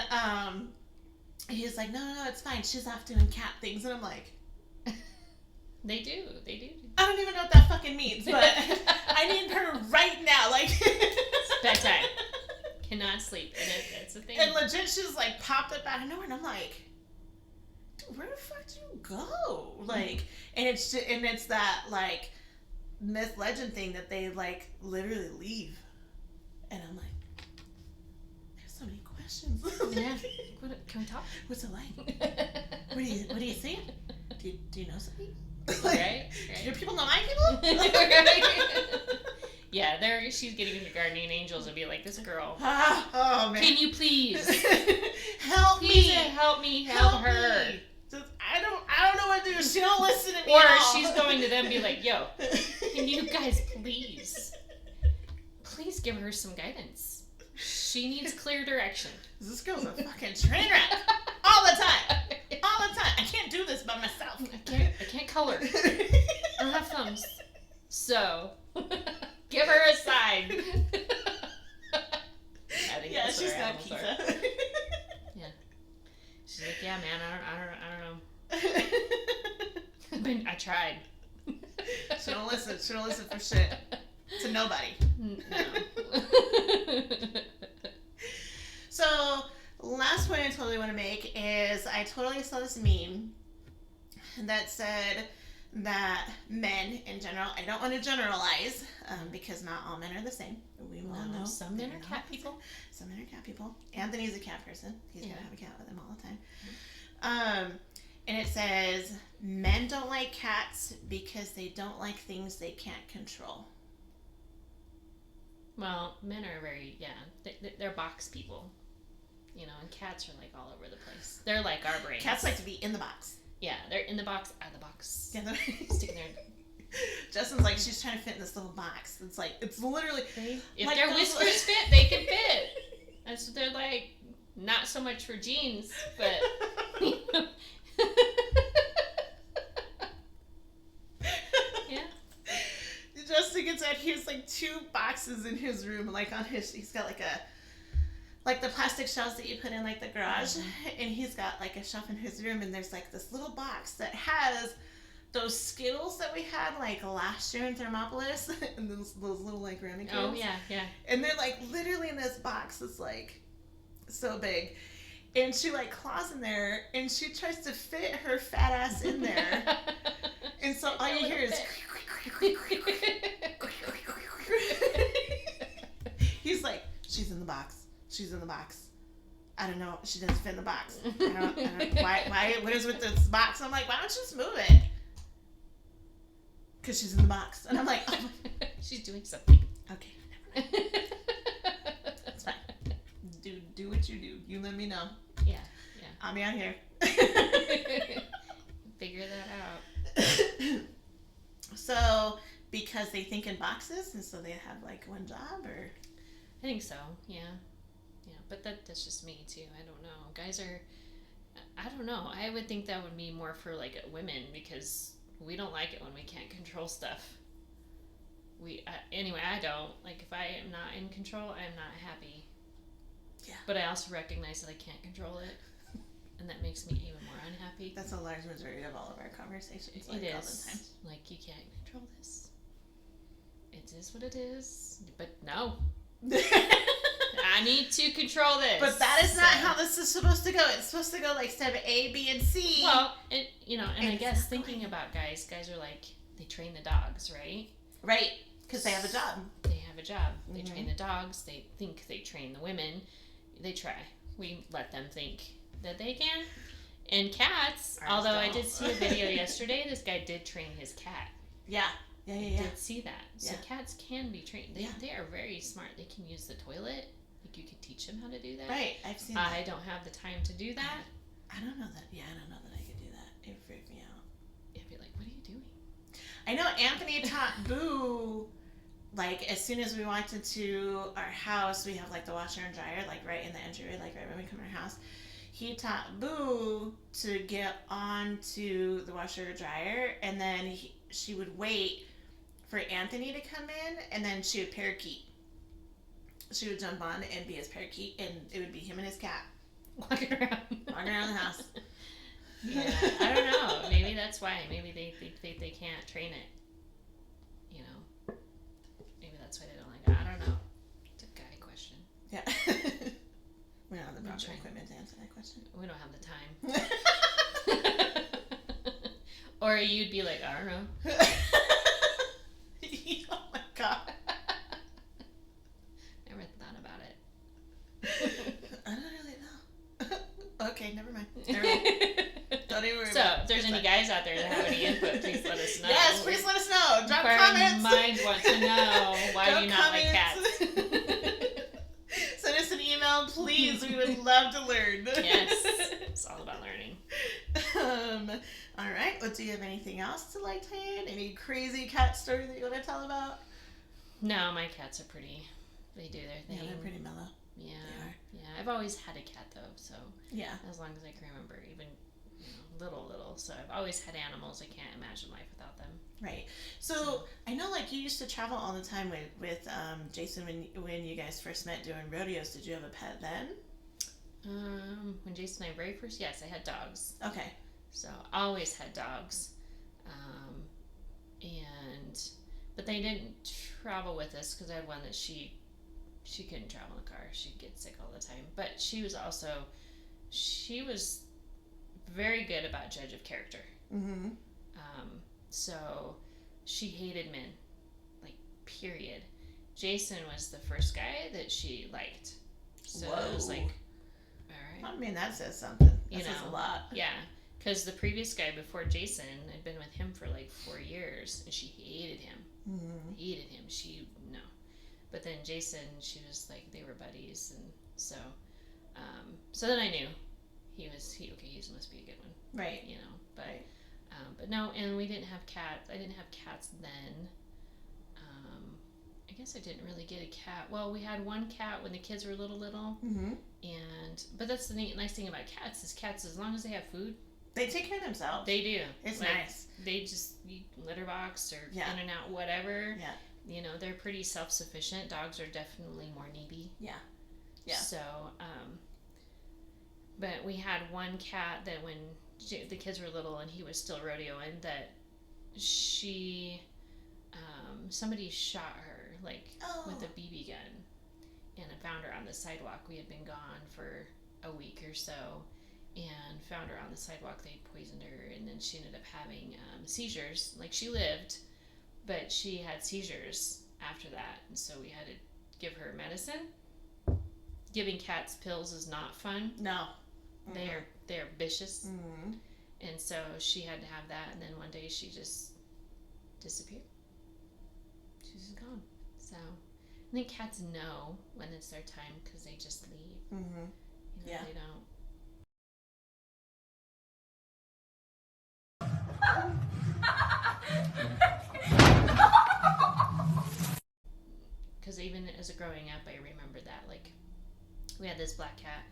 he's like, no, it's fine. She's off doing cat things. And I'm like, They do. I don't even know what that fucking means, but I need her right now. Like, it's bedtime. Cannot sleep. And it's a thing. And legit, she's like popped up out of nowhere. And I'm like, dude, where the fuck do you go? Like, and it's that like myth legend thing that they like literally leave, and I'm like, there's so many questions. Yeah. Can we talk? What's it like? What do you see? Do you know something? Right. Do people know my people? Yeah, she's getting into guardian angels and be like, this girl. Oh man. Can you please help me help her? Me. I don't know what to do. She don't listen to me. Or at all. She's going to them and be like, yo, can you guys please give her some guidance? She needs clear direction. This girl's a fucking train wreck. All the time. I can't do this by myself. I can't color. I don't have thumbs. So, give I tried. She don't listen. She don't listen for shit to nobody. No. So, last point I totally want to make is I totally saw this meme that said that men in general, I don't want to generalize because not all men are the same. We all know some men are cat people. Some men are cat people. Anthony's a cat person. He's going to have a cat with him all the time. And it says, men don't like cats because they don't like things they can't control. Well, men are very, they're box people. You know, and cats are like all over the place. They're like our brains. Cats like to be in the box. Yeah, they're in the box, out of the box. Yeah, sticking there. Justin's like, she's trying to fit in this little box. It's like, it's literally. If like their whiskers fit, they can fit. That's what they're like. Not so much for jeans, but. Yeah. Justin gets out. He has like 2 boxes in his room, like on his. He's got like the plastic shelves that you put in like the garage, and he's got like a shelf in his room, and there's like this little box that has those Skittles that we had like last year in Thermopolis, and those little like ramen cans. Oh yeah. And they're like literally in this box that's like so big, and she like claws in there, and she tries to fit her fat ass in there, and so all you hear is. He's like, she's in the box. She's in the box. I don't know. She doesn't fit in the box. I don't why? What is with this box? I'm like, why don't you just move it? Because she's in the box. And I'm like, oh. She's doing something. Okay, never mind. It's fine. Do what you do. You let me know. Yeah. I'll be out here. Figure that out. So, because they think in boxes, and so they have like one job, or? I think so. Yeah, but that's just me too. I don't know. Guys are, I don't know. I would think that would be more for like women because we don't like it when we can't control stuff. Anyway, I don't. Like if I am not in control, I'm not happy. Yeah. But I also recognize that I can't control it, and that makes me even more unhappy. That's a large majority of all of our conversations. It is. All the time. Like you can't control this. It is what it is. But no. I need to control this. But that is not how this is supposed to go. It's supposed to go like step A, B, and C. Well, and I guess thinking about guys are like, they train the dogs, right? Right, because they have a job. They have a job. They train the dogs. They think they train the women. They try. We let them think that they can. And cats, although I did see a video yesterday, this guy did train his cat. Yeah. Did see that. So Yeah. cats can be trained. They are very smart. They can use the toilet. Like you could teach them how to do that. Right, I've seen that. I don't have the time to do that. I don't know that. Yeah, I don't know that I could do that. It would freak me out. I'd be like, what are you doing? I know Anthony taught Boo, like as soon as we walked into our house, we have like the washer and dryer, like right in the entryway, like right when we come in our house. He taught Boo to get onto the washer or dryer, and then she would wait for Anthony to come in, and then she would parakeet. She would jump on and be his parakeet, and it would be him and his cat Walking around the house. Yeah, I don't know. Maybe that's why. Maybe they can't train it. You know. Maybe that's why they don't like it. I don't know. It's a guy question. Yeah. We don't have the proper equipment to answer that question. We don't have the time. Or you'd be like, I don't know. Oh my god. Never thought about it. I don't really know. Okay, never mind. Don't even worry So, about it. if there's any guys out there that have any input, please let us know. Yes, please let us know. Drop Inquiring comments. minds want to know why you not like cats. Send us an email, please. We would love to learn. Yes, it's all about learning. All right. Well, do you have anything else to like tell in? Any crazy cat story that you want to tell about? No, my cats are pretty. They do their thing. Yeah, they're pretty mellow. Yeah, They are. yeah. I've always had a cat though, so Yeah. as long as I can remember, even little. So I've always had animals. I can't imagine life without them. Right. So I know, like, you used to travel all the time with Jason when you guys first met doing rodeos. Did you have a pet then? When Jason and I very first, yes, I had dogs. Okay. So always had dogs. but they didn't travel with us because I had one that she couldn't travel in the car. She'd get sick all the time. But she was very good about judge of character. Mm-hmm. So she hated men, like, period. Jason was the first guy that she liked. So it was like, all right. I mean, that says something. That says a lot. Yeah. Because the previous guy before Jason, I'd been with him for like 4 years, and she hated him. Mm-hmm. Hated him. No. But then Jason, she was like, they were buddies, and so then I knew he must be a good one. Right. You know, but no, and we didn't have cats. I didn't have cats then. I guess I didn't really get a cat. Well, we had one cat when the kids were little. Mm-hmm. But that's the nice thing about cats is as long as they have food, they take care of themselves. They do. It's like, nice. They just litter box or in and out, whatever. Yeah. You know, they're pretty self-sufficient. Dogs are definitely more needy. Yeah. Yeah. So, but we had one cat that when the kids were little and he was still rodeoing, that somebody shot her, like, with a BB gun, and I found her on the sidewalk. We had been gone for a week or so, and found her on the sidewalk. They poisoned her, and then she ended up having seizures. Like, she lived, but she had seizures after that, and so we had to give her medicine. Giving cats pills is not fun. No. Mm-hmm. They're vicious. Mm-hmm. And so she had to have that, and then one day she just disappeared. She's just gone. So I think cats know when it's their time because they just leave. Mm-hmm. You know, they don't. Because even as growing up, I remember that, like, we had this black cat.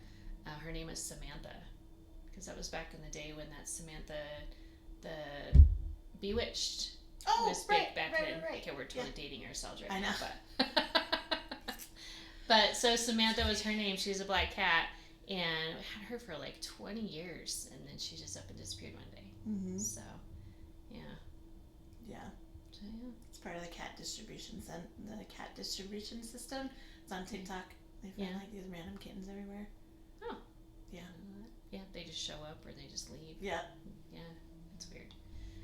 Her name was Samantha, because that was back in the day when that Samantha, the Bewitched, was big back then. Right. Okay, we're totally dating ourselves right I now. know. But so Samantha was her name. She was a black cat, and I had her for like 20 years, and then she just up and disappeared one day. Mm-hmm. So, yeah. Yeah. So, yeah. It's part of the cat distribution system. It's on TikTok. They find like these random kittens everywhere. Oh. Yeah. Yeah, they just show up or they just leave. Yeah. Yeah, it's weird.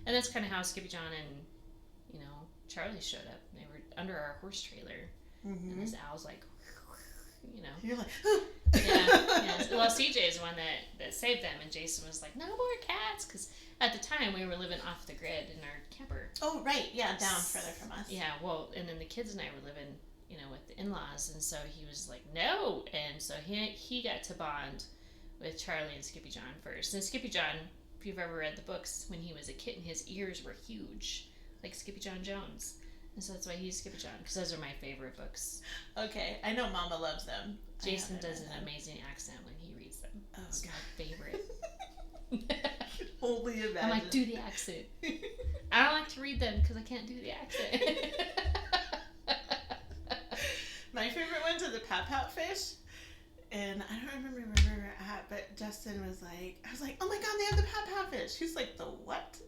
And that's kind of how Skippy John and, Charlie showed up. They were under our horse trailer. Mm-hmm. And this owl's like, You're like, yeah. Well, CJ is the one that saved them, and Jason was like, no more cats, because at the time we were living off the grid in our camper. Oh, right. Yeah, down further from us. Yeah, well, and then the kids and I were living, with the in-laws, and so he was like, no. And so he got to bond with Charlie and Skippy John first. And Skippy John, if you've ever read the books, when he was a kitten, his ears were huge, like Skippy John Jones. And so that's why he's Skippy John, because those are my favorite books. Okay, I know Mama loves them. Jason does an amazing accent when he reads them. Oh, it's my favorite. Only imagine. I'm like, do the accent. I don't like to read them because I can't do the accent. My favorite ones are the pout fish. And I don't remember where we were at, but Justin was like, I was like, oh my god, they have the pout fish. He's like, the what?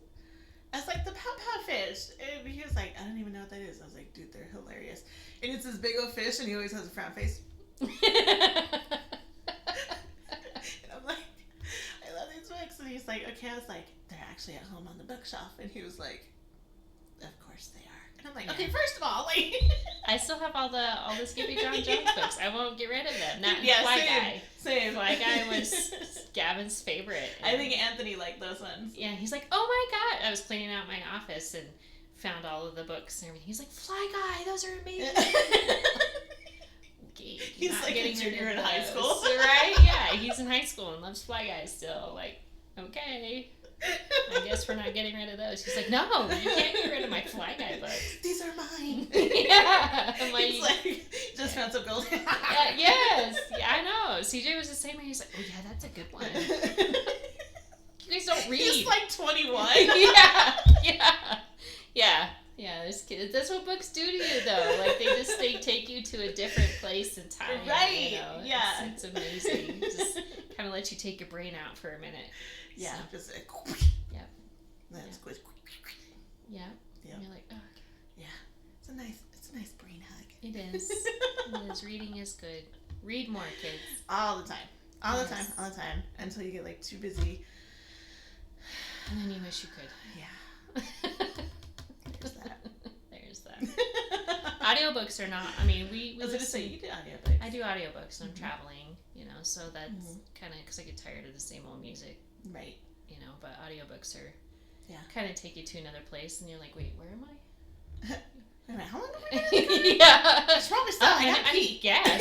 I was like, the pout fish. And he was like, I don't even know what that is. I was like, dude, they're hilarious. And it's this big old fish, and he always has a frown face. And I'm like, I love these books. And he's like, okay. I was like, they're actually at home on the bookshelf. And he was like, of course they are. And I'm like, okay, first of all, like, I still have all the Skippy John Jones books. I won't get rid of them. Not Fly Guy. Same. Fly Guy was Gavin's favorite. I think Anthony liked those ones. Yeah, he's like, oh my god. I was cleaning out my office and found all of the books and everything. He's like, Fly Guy, those are amazing. Okay, he's like a junior in high school. Right? Yeah, he's in high school and loves Fly Guy still. Like, okay. I guess we're not getting rid of those. He's like, no, you can't get rid of my Fly Guy books. These are mine. Yeah. I'm like, he's like, just found some gold. Yes. Yeah, I know. CJ was the same way. He's like, oh yeah, that's a good one. You guys don't read. He's like 21. Yeah, this kid, that's what books do to you, though. Like, they take you to a different place in time. Right, yeah. It's amazing. Just kind of let you take your brain out for a minute. Yeah, so. just Yep. That's quick. Yeah. Yeah. No, It is. It is. Reading is good. Read more, kids. All the time. All the Yes. time. All the time. Until you get like too busy. And then you wish you could. Yeah. There's that. There's that. Audiobooks are not, I mean, we I was gonna listen. say you do audiobooks. I do audiobooks when I'm traveling, so that's Mhm. kind of, because I get tired of the same old music, Right. but audiobooks are, Yeah. kind of take you to another place, and you're like, wait, where am I? Wait a minute, how long have we been here? Yeah. What's wrong with stuff? I need gas.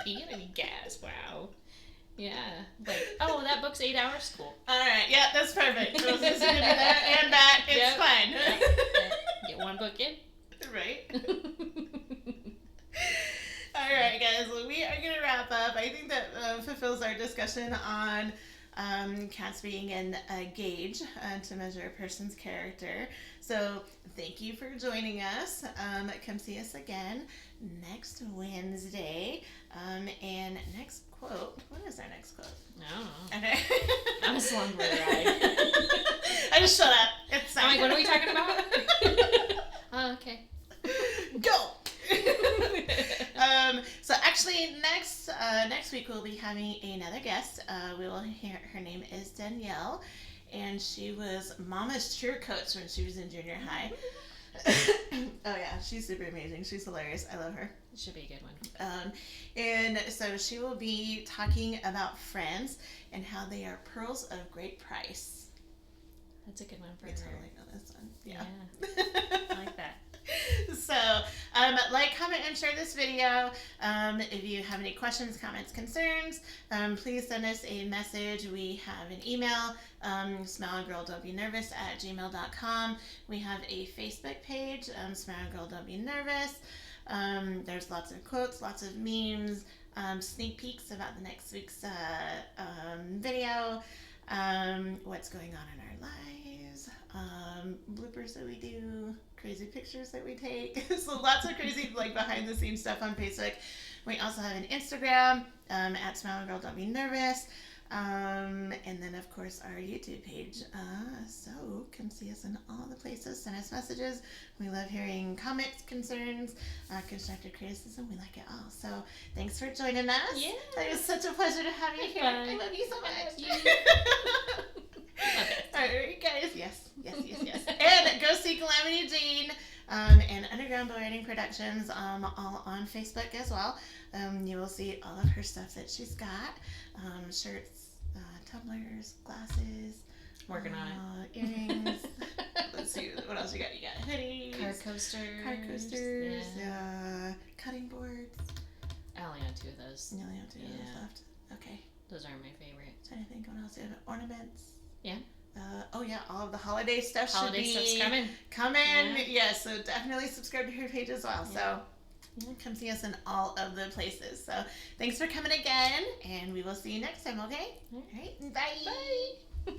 Pee, I need gas. Wow. Yeah. Like, oh, that book's 8 hours. Cool. Alright, yeah, that's perfect. So it's gonna be there and that. It's Yep. fine. Yep. Get one book in. Right. Alright, guys, well, we are going to wrap up. I think that fulfills our discussion on cats being a gauge to measure a person's character. So, thank you for joining us. Come see us again next Wednesday. And next quote. What is our next quote? No. Okay. I'm a slumber ride. I just shut up. It's I'm like, what are we talking about? Oh, okay. Go. So actually, next week we'll be having another guest. We will hear, her name is Danielle, and she was Mama's cheer coach when she was in junior high. Oh yeah, she's super amazing. She's hilarious. I love her. It should be a good one. And so she will be talking about friends and how they are pearls of great price. That's a good one for I her. totally know this one. Yeah. I like that. So, like, comment, and share this video. If you have any questions, comments, concerns, please send us a message. We have an email, smileandgirldon'tbenervous@gmail.com. We have a Facebook page, Smile and Girl Don't Be Nervous. There's lots of quotes, lots of memes, sneak peeks about the next week's video, what's going on in our lives, bloopers that we do, crazy pictures that we take. So lots of crazy like behind the scenes stuff on Facebook. We also have an Instagram at Smile and Girl Don't Be Nervous. And then of course our YouTube page. So come see us in all the places. Send us messages. We love hearing comments, concerns, constructive criticism. We like it all. So thanks for joining us. Yeah. It was such a pleasure to have you here. Fun. I love you so much. Okay. All right, guys. Yes. And go see Calamity Jane and Underground Bow Riding Productions all on Facebook as well. You will see all of her stuff that she's got. Shirts, tumblers, glasses. Working on it. Earrings. Let's see, what else you got? You got hoodies. Card coasters. Yeah. Cutting boards. I only have 2 of those. You only have 2 of those Yeah. left. Okay. Those aren't my favorite. Trying to think what else. You have ornaments. Yeah. Oh yeah, all of the holiday stuff Holiday should be stuff's coming. coming. Yeah. Yes, so definitely subscribe to her page as well. Yeah. So come see us in all of the places. So thanks for coming again, and we will see you next time, okay? All right, bye. Bye.